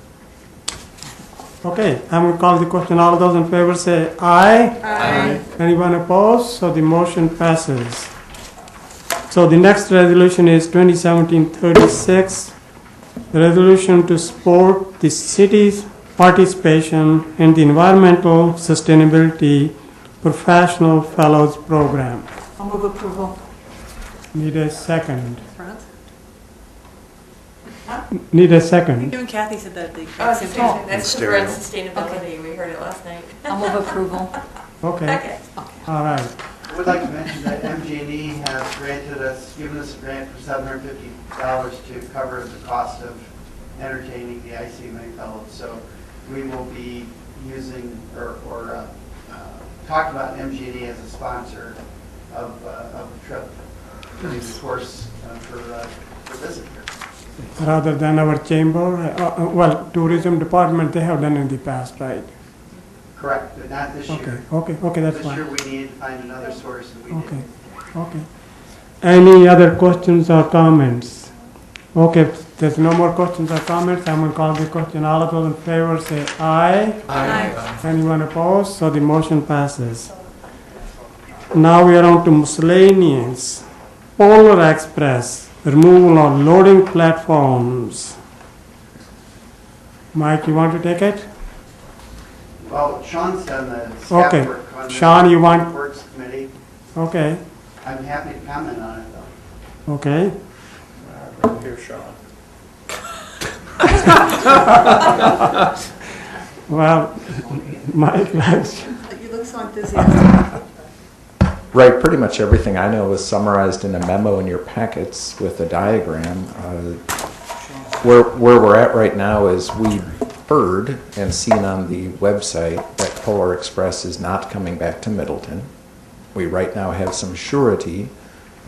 Speaker 1: Okay, I'm going to call the question. All those in favor say aye.
Speaker 2: Aye.
Speaker 1: Anyone opposed? So the motion passes. So the next resolution is 2017-36, the resolution to support the city's participation in the Environmental Sustainability Professional Fellows Program.
Speaker 12: I'll move approval.
Speaker 1: Need a second.
Speaker 12: France?
Speaker 1: Need a second.
Speaker 12: You and Kathy said that.
Speaker 2: That's because we're on sustainability. We heard it last night.
Speaker 12: I'll move approval.
Speaker 1: Okay. All right.
Speaker 9: I would like to mention that MG&E has given us a grant for $750 to cover the cost of entertaining the ICMA fellows. So we will be using or talking about MG&E as a sponsor of the trip, of course, for visit here.
Speaker 1: Rather than our chamber, well, tourism department, they have done in the past, right?
Speaker 9: Correct, but not this year.
Speaker 1: Okay, that's
Speaker 9: this
Speaker 1: fine.
Speaker 9: This year we need to find another source, and we did.
Speaker 1: Okay. Any other questions or comments? Okay, if there's no more questions or comments, I'm going to call the question. All of those in favor say aye.
Speaker 2: Aye.
Speaker 1: Anyone opposed? So the motion passes. Now we are on to miscellaneous. Polar Express, removal of loading platforms. Mike, you want to take it?
Speaker 9: Well, Sean's done the staff
Speaker 1: Okay.
Speaker 9: work on
Speaker 1: Sean, you want-
Speaker 9: the Works Committee.
Speaker 1: Okay.
Speaker 9: I'm happy to comment on it, though.
Speaker 1: Okay.
Speaker 16: Here, Sean.
Speaker 1: Well, Mike likes.
Speaker 12: You look so enthusiastic.
Speaker 17: Right, pretty much everything I know is summarized in a memo in your packets with a diagram. Where we're at right now is we heard and seen on the website that Polar Express is not coming back to Middleton. We right now have some surety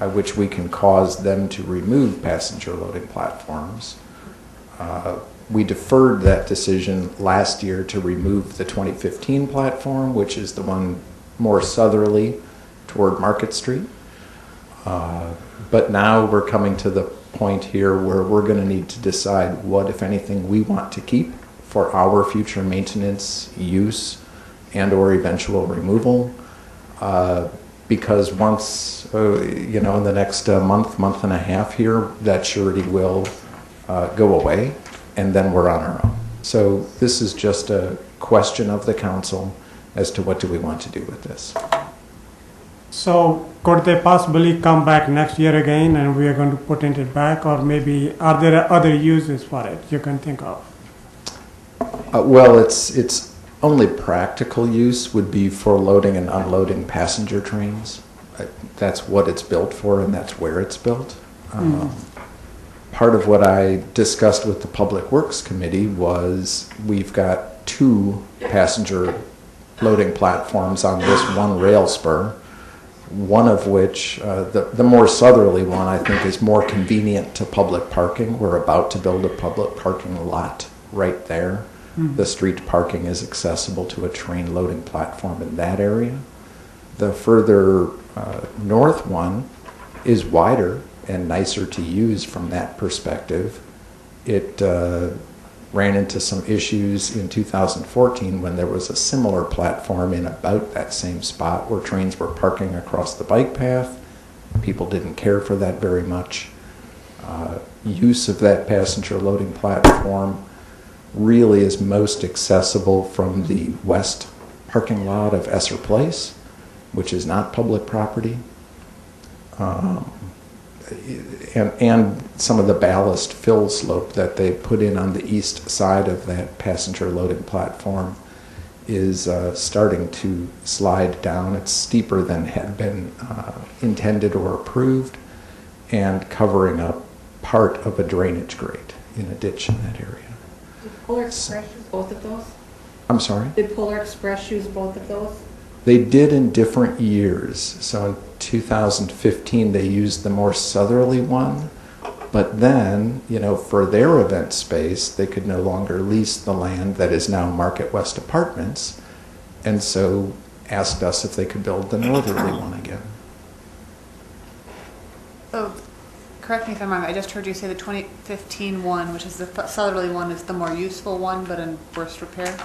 Speaker 17: by which we can cause them to remove passenger loading platforms. We deferred that decision last year to remove the 2015 platform, which is the one more southerly toward Market Street. But now we're coming to the point here where we're going to need to decide what, if anything, we want to keep for our future maintenance, use, and or eventual removal. Because once, in the next month and a half here, that surety will go away, and then we're on our own. So this is just a question of the council as to what do we want to do with this.
Speaker 1: So could they possibly come back next year again and we are going to put it back, or maybe are there other uses for it you can think of?
Speaker 17: Well, its only practical use would be for loading and unloading passenger trains. That's what it's built for, and that's where it's built. Part of what I discussed with the Public Works Committee was we've got 2 passenger loading platforms on this one rail spur, one of which, the more southerly one, I think is more convenient to public parking. We're about to build a public parking lot right there. The street parking is accessible to a train loading platform in that area. The further north one is wider and nicer to use from that perspective. It ran into some issues in 2014 when there was a similar platform in about that same spot where trains were parking across the bike path. People didn't care for that very much. Use of that passenger loading platform really is most accessible from the west parking lot of Esser Place, which is not public property. And some of the ballast fill slope that they put in on the east side of that passenger loading platform is starting to slide down. It's steeper than had been intended or approved, and covering up part of a drainage grate in a ditch in that area.
Speaker 18: Did Polar Express use both of those?
Speaker 17: I'm sorry?
Speaker 18: Did Polar Express use both of those?
Speaker 17: They did in different years. So in 2015, they used the more southerly one, but then, for their event space, they could no longer lease the land that is now Market West Apartments, and so asked us if they could build the northerly one again.
Speaker 12: So, correct me if I'm wrong, I just heard you say the 2015 one, which is the southerly one, is the more useful one, but in worse repair?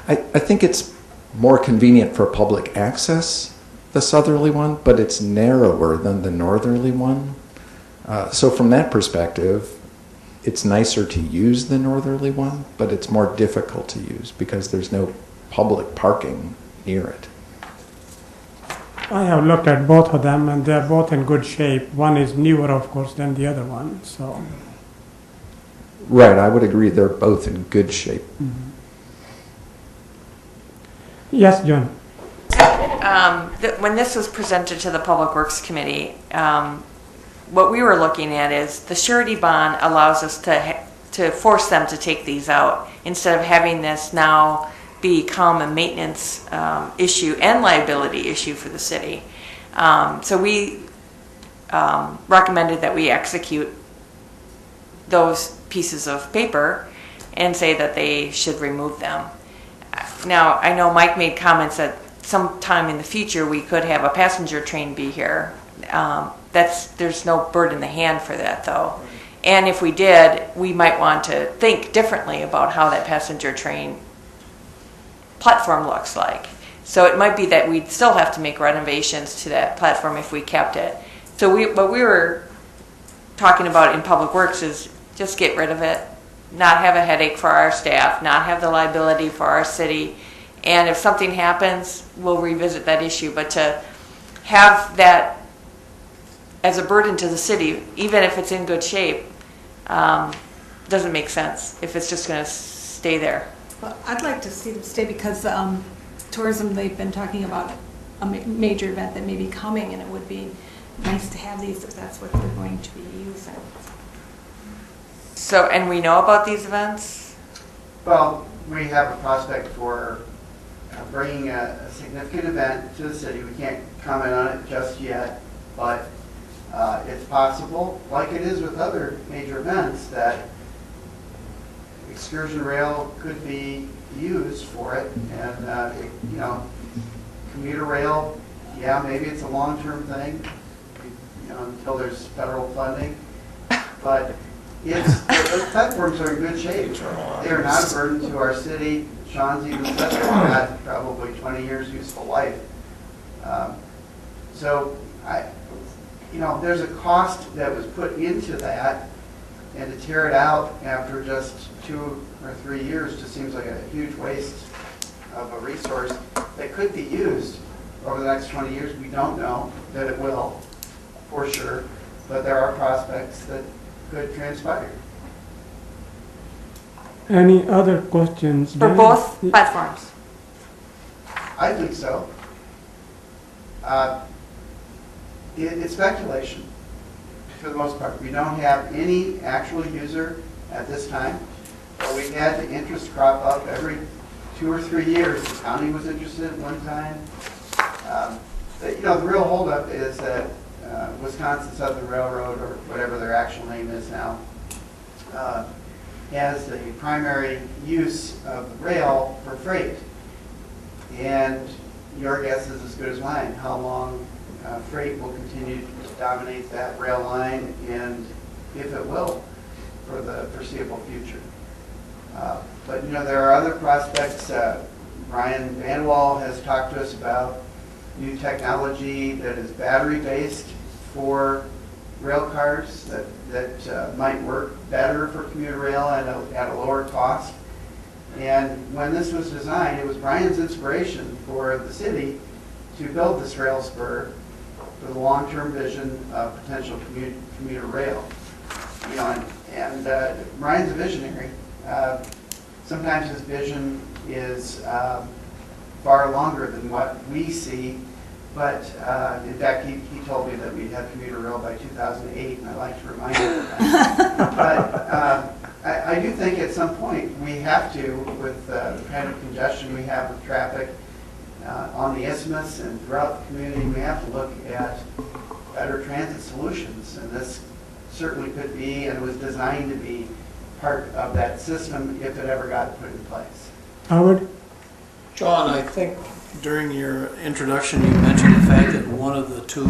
Speaker 17: I think it's more convenient for public access, the southerly one, but it's narrower than the northerly one. So from that perspective, it's nicer to use the northerly one, but it's more difficult to use because there's no public parking near it.
Speaker 1: I have looked at both of them and they're both in good shape. One is newer, of course, than the other one. So.
Speaker 17: Right, I would agree they're both in good shape.
Speaker 1: Mm-hmm. Yes, John.
Speaker 2: When this was presented to the Public Works Committee, what we were looking at is the surety bond allows us to force them to take these out instead of having this now become a maintenance issue and liability issue for the city. So we recommended that we execute those pieces of paper and say that they should remove them. Now, I know Mike made comments that sometime in the future we could have a passenger train be here. There's no bird in the hand for that, though. And if we did, we might want to think differently about how that passenger train platform looks like. So it might be that we'd still have to make renovations to that platform if we kept it. So what we were talking about in Public Works is just get rid of it, not have a headache for our staff, not have the liability for our city. And if something happens, we'll revisit that issue. But to have that as a burden to the city, even if it's in good shape, doesn't make sense if it's just going to stay there.
Speaker 18: Well, I'd like to see them stay because tourism, they've been talking about a major event that may be coming, and it would be nice to have these if that's what they're going to be using.
Speaker 2: So, and we know about these events?
Speaker 9: Well, we have a prospect for bringing a significant event to the city. We can't comment on it just yet, but it's possible, like it is with other major events, that excursion rail could be used for it. And, commuter rail, yeah, maybe it's a long-term thing, until there's federal funding. But those platforms are in good shape. They are not a burden to our city. Sean's even said they've got probably 20 years useful life. So there's a cost that was put into that, And to tear it out after just 2 or 3 years just seems like a huge waste of a resource that could be used over the next 20 years. We don't know that it will, for sure, but there are prospects that could transpire.
Speaker 1: Any other questions?
Speaker 2: For both platforms?
Speaker 9: I think so. It's speculation, for the most part. We don't have any actual user at this time, but we had the interest crop up every 2 or 3 years. The county was interested at one time. The real holdup is that Wisconsin Southern Railroad, or whatever their actual name is now, has the primary use of the rail for freight. And your guess is as good as mine, how long freight will continue to dominate that rail line, and if it will, for the foreseeable future. But there are other prospects. Brian Van Wall has talked to us about new technology that is battery-based for rail cars that might work better for commuter rail at a lower cost. And when this was designed, it was Brian's inspiration for the city to build this rail spur for the long-term vision of potential commuter rail. And Brian's a visionary. Sometimes his vision is far longer than what we see, but in fact, he told me that we'd have commuter rail by 2008, and I like to remind him of that. But I do think at some point we have to, with the kind of congestion we have with traffic on the isthmus and throughout the community, we have to look at better transit solutions. And this certainly could be, and was designed to be, part of that system if it ever got put in place.
Speaker 1: Howard?
Speaker 15: John, I think during your introduction you mentioned the fact that one of the 2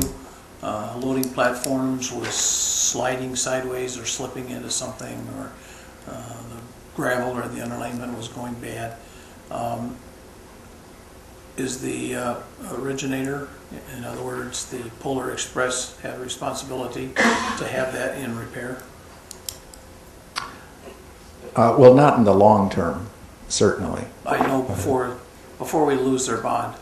Speaker 15: loading platforms was sliding sideways or slipping into something, or the gravel or the underlayment was going bad. Is the originator, in other words, the Polar Express, have responsibility to have that in repair?
Speaker 17: Well, not in the long term, certainly.
Speaker 15: I know before we lose their bond,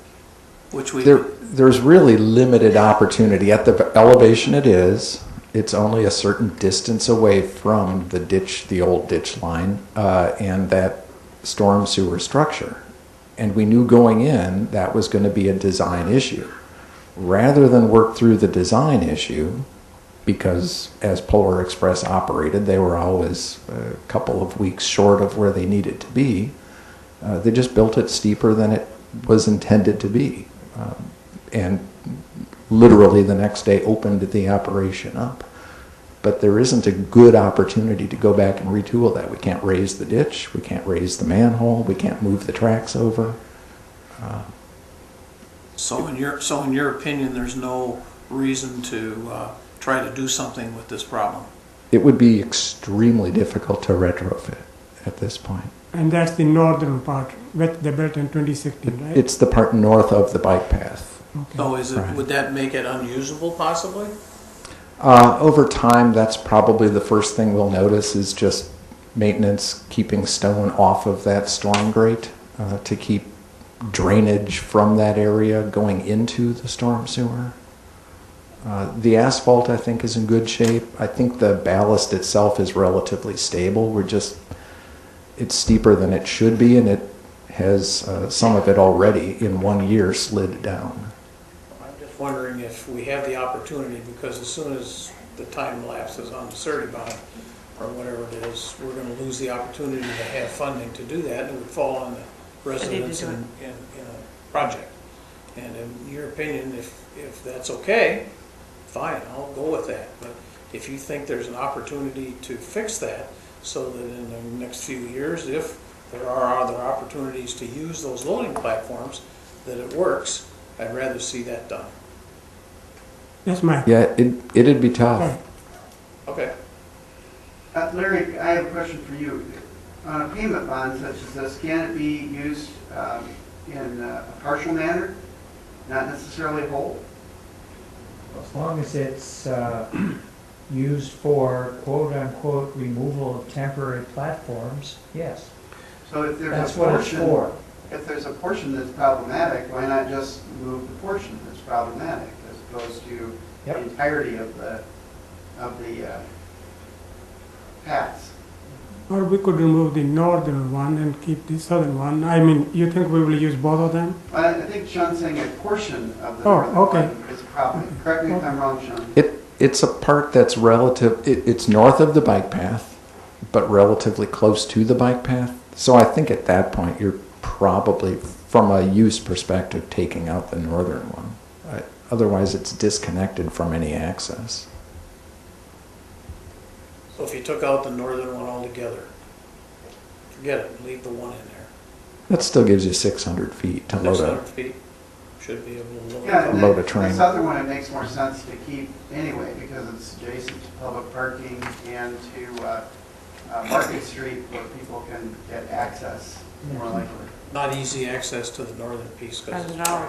Speaker 15: which we...
Speaker 17: There's really limited opportunity. At the elevation it is, it's only a certain distance away from the ditch, the old ditch line, and that storm sewer structure. And we knew going in that was going to be a design issue. Rather than work through the design issue, because as Polar Express operated, they were always a couple of weeks short of where they needed to be, they just built it steeper than it was intended to be. And literally the next day opened the operation up. But there isn't a good opportunity to go back and retool that. We can't raise the ditch, we can't raise the manhole, we can't move the tracks over.
Speaker 15: So in your opinion, there's no reason to try to do something with this problem?
Speaker 17: It would be extremely difficult to retrofit at this point.
Speaker 1: And that's the northern part, which they built in 2016, right?
Speaker 17: It's the part north of the bike path.
Speaker 1: Okay.
Speaker 15: So
Speaker 17: Right.
Speaker 15: would that make it unusable possibly?
Speaker 17: Over time, that's probably the first thing we'll notice is just maintenance, keeping stone off of that storm grate to keep drainage from that area going into the storm sewer. The asphalt, I think, is in good shape. I think the ballast itself is relatively stable. It's steeper than it should be, and it has some of it already in 1 year slid down.
Speaker 15: I'm just wondering if we have the opportunity, because as soon as the time lapses on the surety bond, or whatever it is, we're going to lose the opportunity to have funding to do that, and it would fall on the residents in a project. And in your opinion, if that's okay, fine, I'll go with that. But if you think there's an opportunity to fix that, so that in the next few years, if there are other opportunities to use those loading platforms, that it works, I'd rather see that done.
Speaker 1: Yes, Mike.
Speaker 17: Yeah, it'd be tough.
Speaker 15: Okay.
Speaker 9: Larry, I have a question for you. On a payment bond such as this, can it be used in a partial manner, not necessarily whole?
Speaker 13: As long as it's used for quote-unquote removal of temporary platforms, yes.
Speaker 9: So if there's
Speaker 13: That's
Speaker 9: a
Speaker 13: what it's
Speaker 9: portion,
Speaker 13: for.
Speaker 9: if there's a portion that's problematic, why not just remove the portion that's problematic as opposed to
Speaker 13: Yep.
Speaker 9: the entirety of the paths?
Speaker 1: Or we could remove the northern one and keep the southern one. I mean, you think we will use both of them?
Speaker 9: Well, I think Sean's saying a portion of the
Speaker 1: Oh,
Speaker 9: northern
Speaker 1: okay.
Speaker 9: one is a problem. Correct me if I'm wrong, Sean.
Speaker 17: It's a part that's it's north of the bike path, but relatively close to the bike path. So I think at that point, you're probably, from a use perspective, taking out the northern one. Otherwise, it's disconnected from any access.
Speaker 15: So if you took out the northern one altogether, forget it, leave the one in there.
Speaker 17: That still gives you 600 feet to load
Speaker 15: 600
Speaker 17: a
Speaker 15: feet should be able to load.
Speaker 9: Yeah, and
Speaker 17: load a
Speaker 9: the
Speaker 17: train.
Speaker 9: southern one, it makes more sense to keep anyway because it's adjacent to public parking and to Market Street where people can get access more likely.
Speaker 15: Not easy access to the northern piece because it's
Speaker 2: No.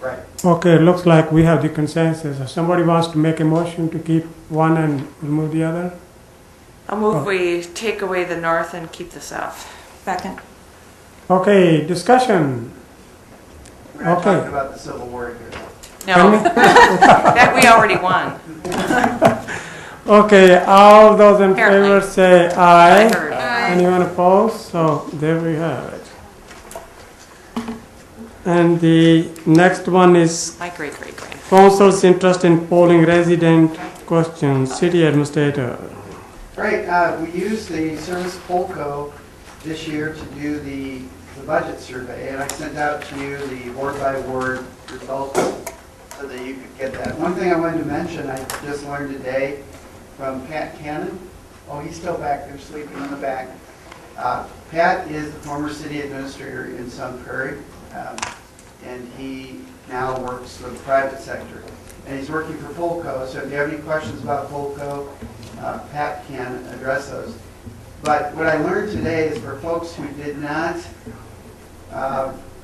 Speaker 9: Right.
Speaker 1: Okay, looks like we have the consensus. If somebody wants to make a motion to keep one and remove the other?
Speaker 2: I'll move we take away the north and keep the south.
Speaker 18: Second.
Speaker 1: Okay, discussion.
Speaker 9: We're not
Speaker 1: Okay.
Speaker 9: talking about the Civil War here.
Speaker 2: No, that we already won.
Speaker 1: Okay, all those in
Speaker 2: Apparently.
Speaker 1: favor say aye.
Speaker 2: I heard.
Speaker 1: Anyone opposed? So there we have it. And the next one is
Speaker 2: My great-great-grand.
Speaker 1: council's interest in polling resident questions, city administrator.
Speaker 9: Right, we used the Service Polco this year to do the budget survey, and I sent out to you the word-by-word results so that you could get that. One thing I wanted to mention, I just learned today from Pat Cannon. Oh, he's still back there sleeping in the back. Pat is the former city administrator in Sun Prairie, and he now works for the private sector. And he's working for Polco, so if you have any questions about Polco, Pat can address those. But what I learned today is for folks who did not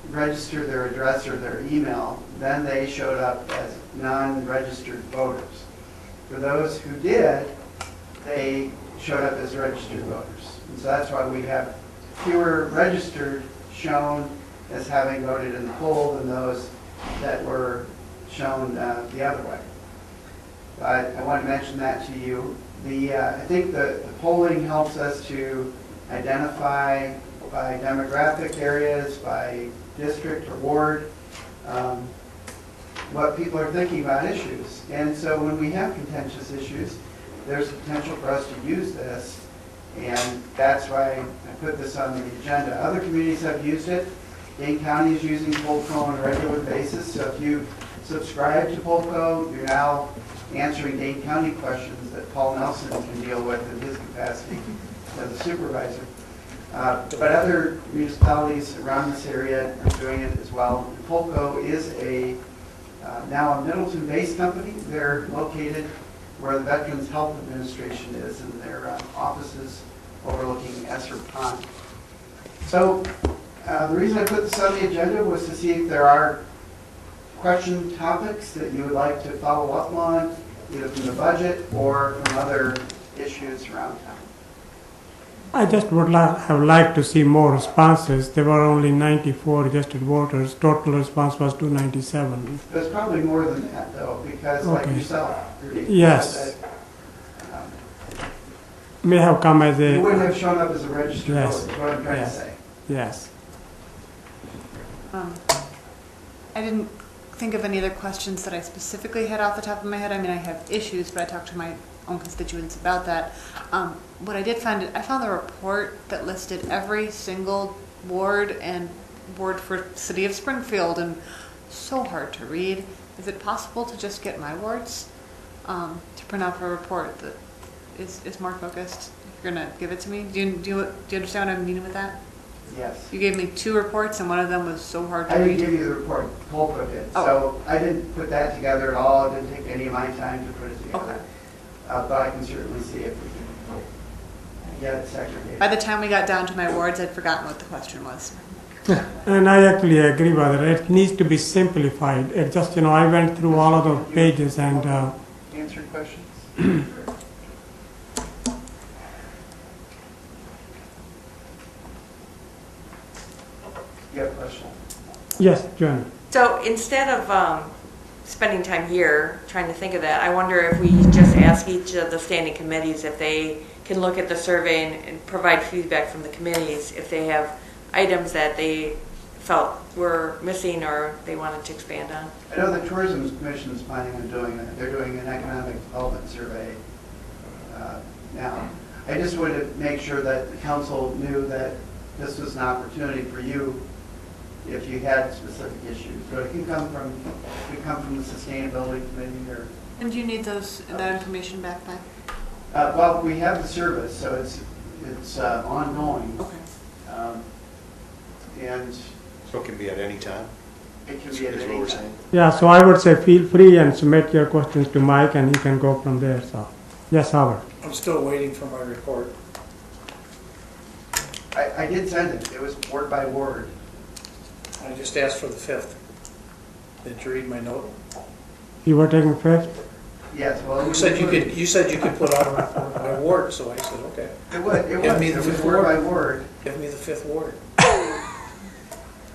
Speaker 9: register their address or their email, then they showed up as non-registered voters. For those who did, they showed up as registered voters. And so that's why we have fewer registered shown as having voted in the poll than those that were shown the other way. But I want to mention that to you. I think the polling helps us to identify by demographic areas, by district or ward, what people are thinking about issues. And so when we have contentious issues, there's potential for us to use this, and that's why I put this on the agenda. Other communities have used it. Dane County is using Polco on a regular basis, so if you subscribe to Polco, you're now answering Dane County questions that Paul Nelson can deal with in his capacity as a supervisor. But other municipalities around this area are doing it as well. Polco is now a Middleton-based company. They're located where the Veterans Health Administration is, and their offices overlooking Esser Pond. So the reason I put this on the agenda was to see if there are question topics that you would like to follow up on, either from the budget or from other issues around town.
Speaker 1: I just would have liked to see more responses. There were only 94 registered voters. Total response was 297.
Speaker 9: There's probably more than that, though, because like
Speaker 1: Okay.
Speaker 9: yourself,
Speaker 1: Yes. May have come as
Speaker 9: you wouldn't
Speaker 1: a...
Speaker 9: have shown up as a registered
Speaker 1: Yes.
Speaker 9: voter, is what I'm trying
Speaker 1: Yes.
Speaker 9: to say.
Speaker 1: Yes.
Speaker 12: I didn't think of any other questions that I specifically had off the top of my head. I mean, I have issues, but I talked to my own constituents about that. What I did find, I found a report that listed every single ward and ward for City of Springfield, and so hard to read. Is it possible to just get my wards to print out a report that is more focused? You're gonna give it to me? Do you understand what I'm meaning with that?
Speaker 9: Yes.
Speaker 12: You gave me 2 reports, and one of them was so hard to
Speaker 9: I
Speaker 12: read.
Speaker 9: didn't give you the report, Polco did.
Speaker 12: Oh.
Speaker 9: So I didn't put that together at all. It didn't take any of my time to put it together.
Speaker 12: Okay.
Speaker 9: But I can certainly see if we can get it segregated.
Speaker 12: By the time we got down to my wards, I'd forgotten what the question was.
Speaker 1: And I actually agree with it. It needs to be simplified. It just, I went through all of the pages and...
Speaker 9: Answer questions?
Speaker 1: Yes, John.
Speaker 2: So instead of spending time here trying to think of that, I wonder if we just ask each of the standing committees if they can look at the survey and provide feedback from the committees if they have items that they felt were missing or they wanted to expand on.
Speaker 9: I know the Tourism Commission is planning on doing that. They're doing an economic development survey now. I just wanted to make sure that the council knew that this was an opportunity for you if you had specific issues. So it can come from the Sustainability Committee or.
Speaker 12: And do you need that information back by?
Speaker 9: Well, we have the service, so it's ongoing.
Speaker 12: Okay.
Speaker 9: And
Speaker 19: so it can be at any time?
Speaker 9: It can be at any time.
Speaker 1: Yeah, so I would say feel free and submit your questions to Mike and he can go from there. So, yes, Howard.
Speaker 15: I'm still waiting for my report.
Speaker 9: I did send it. It was word by word.
Speaker 15: I just asked for the 5th. Did you read my note?
Speaker 1: You were taking fifth?
Speaker 9: Yes, well.
Speaker 15: You said you could put out a report by ward, so I said, okay.
Speaker 9: It would.
Speaker 15: Give me the
Speaker 9: It was
Speaker 15: 5th
Speaker 9: word by
Speaker 15: ward.
Speaker 9: word.
Speaker 15: Give me the 5th ward.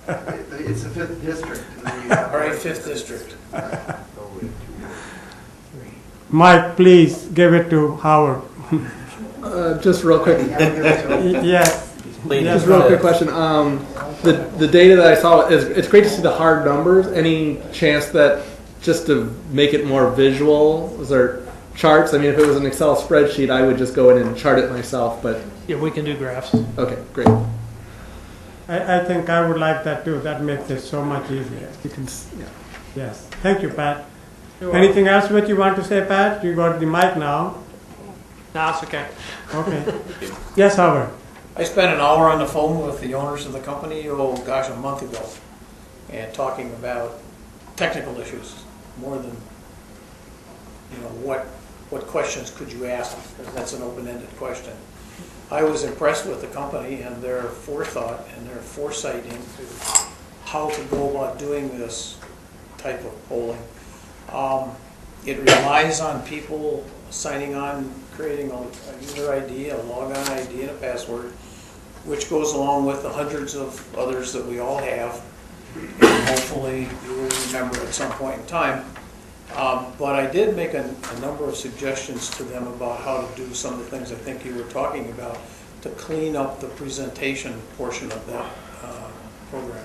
Speaker 9: It's the 5th district.
Speaker 15: All right, 5th district.
Speaker 1: Mike, please give it to Howard.
Speaker 10: Just real quick.
Speaker 1: Yes.
Speaker 10: Just real quick question. The data that I saw it's great to see the hard numbers. Any chance that just to make it more visual, is there charts? I mean, if it was an Excel spreadsheet, I would just go in and chart it myself. But
Speaker 20: yeah, we can do graphs.
Speaker 10: Okay, great.
Speaker 1: I think I would like that too. That makes it so much easier.
Speaker 10: You can, yeah.
Speaker 1: Yes. Thank you, Pat. Anything else which you want to say, Pat? You got the mic now.
Speaker 20: No, it's okay.
Speaker 1: Okay. Yes, Howard.
Speaker 15: I spent an hour on the phone with the owners of the company, a month ago, and talking about technical issues more than, what questions could you ask, because that's an open-ended question. I was impressed with the company and their forethought and their foresight into how to go about doing this type of polling. It relies on people signing on, creating a user ID, a logon ID, and a password, which goes along with the hundreds of others that we all have. And hopefully you will remember at some point in time. But I did make a number of suggestions to them about how to do some of the things I think you were talking about to clean up the presentation portion of that program.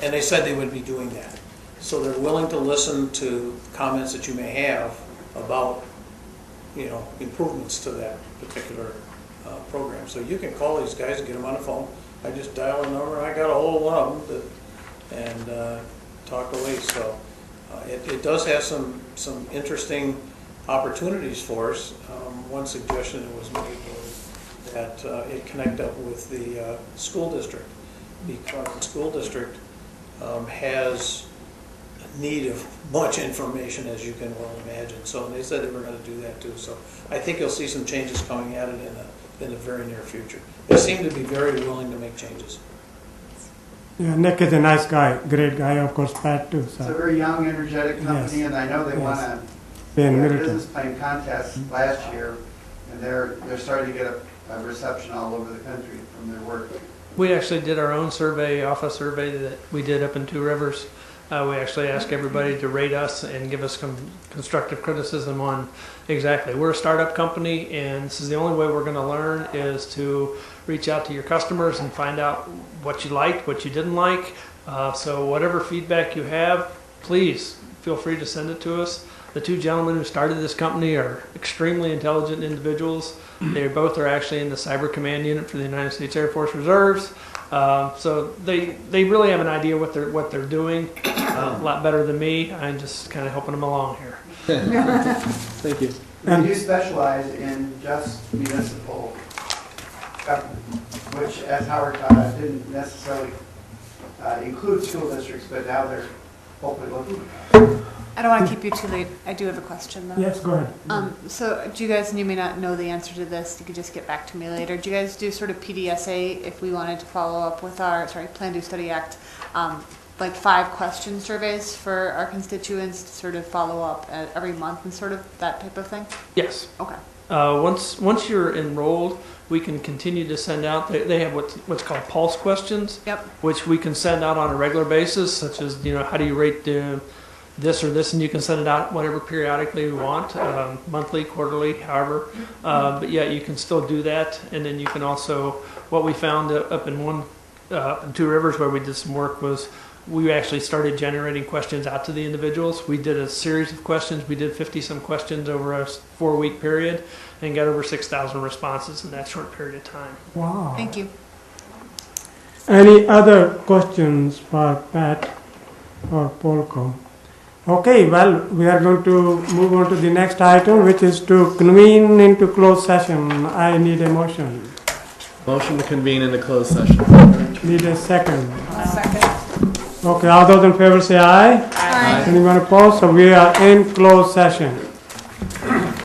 Speaker 15: And they said they would be doing that. So they're willing to listen to comments that you may have about, improvements to that particular program. So you can call these guys and get them on the phone. I just dial a number and I got a whole one of them and talk away. So it does have some interesting opportunities for us. One suggestion that was made was that it connect up with the school district, because the school district has need of much information, as you can well imagine. So they said they were going to do that too. So I think you'll see some changes coming at it in the very near future. They seem to be very willing to make changes.
Speaker 1: Yeah, Nick is a nice guy, great guy, of course, Pat too. So.
Speaker 9: It's a very young, energetic company,
Speaker 1: Yes.
Speaker 9: and I know they want to.
Speaker 1: Be in
Speaker 9: They had a
Speaker 1: Middleton.
Speaker 9: business plan contest last year, and they're starting to get a reception all over the country from their work.
Speaker 20: We actually did our own survey, office survey that we did up in Two Rivers. We actually asked everybody to rate us and give us constructive criticism on exactly. We're a startup company, and this is the only way we're going to learn is to reach out to your customers and find out what you liked, what you didn't like. So whatever feedback you have, please feel free to send it to us. The two gentlemen who started this company are extremely intelligent individuals. They both are actually in the Cyber Command Unit for the United States Air Force Reserves. So they really have an idea what they're doing, a lot better than me. I'm just kind of helping them along here.
Speaker 10: Thank you.
Speaker 9: We do specialize in just municipal government, which, as Howard taught us, didn't necessarily include school districts, but now they're hopefully looking.
Speaker 12: I don't want to keep you too late. I do have a question, though.
Speaker 1: Yes, go ahead.
Speaker 12: So do you guys, and you may not know the answer to this, you could just get back to me later. Do you guys do sort of PDSA if we wanted to follow up with our, Plan, Do, Study, Act, like 5 question surveys for our constituents to sort of follow up every month and sort of that type of thing?
Speaker 20: Yes.
Speaker 12: Okay.
Speaker 20: once you're enrolled, we can continue to send out, they have what's called pulse questions,
Speaker 12: Yep.
Speaker 20: which we can send out on a regular basis, such as, how do you rate this or this, and you can send it out whatever periodically you want, monthly, quarterly, however. But yeah, you can still do that, and then you can also, what we found up in in Two Rivers where we did some work was we actually started generating questions out to the individuals. We did a series of questions. We did 50-some questions over a 4-week period and got over 6,000 responses in that short period of time.
Speaker 1: Wow.
Speaker 12: Thank you.
Speaker 1: Any other questions for Pat or Polko? Okay, well, we are going to move on to the next item, which is to convene into closed session. I need a motion.
Speaker 10: Motion to convene into closed session.
Speaker 1: Need a second.
Speaker 18: Second.
Speaker 1: Okay, all those in favor say aye.
Speaker 18: Aye.
Speaker 1: Anyone opposed? So we are in closed session.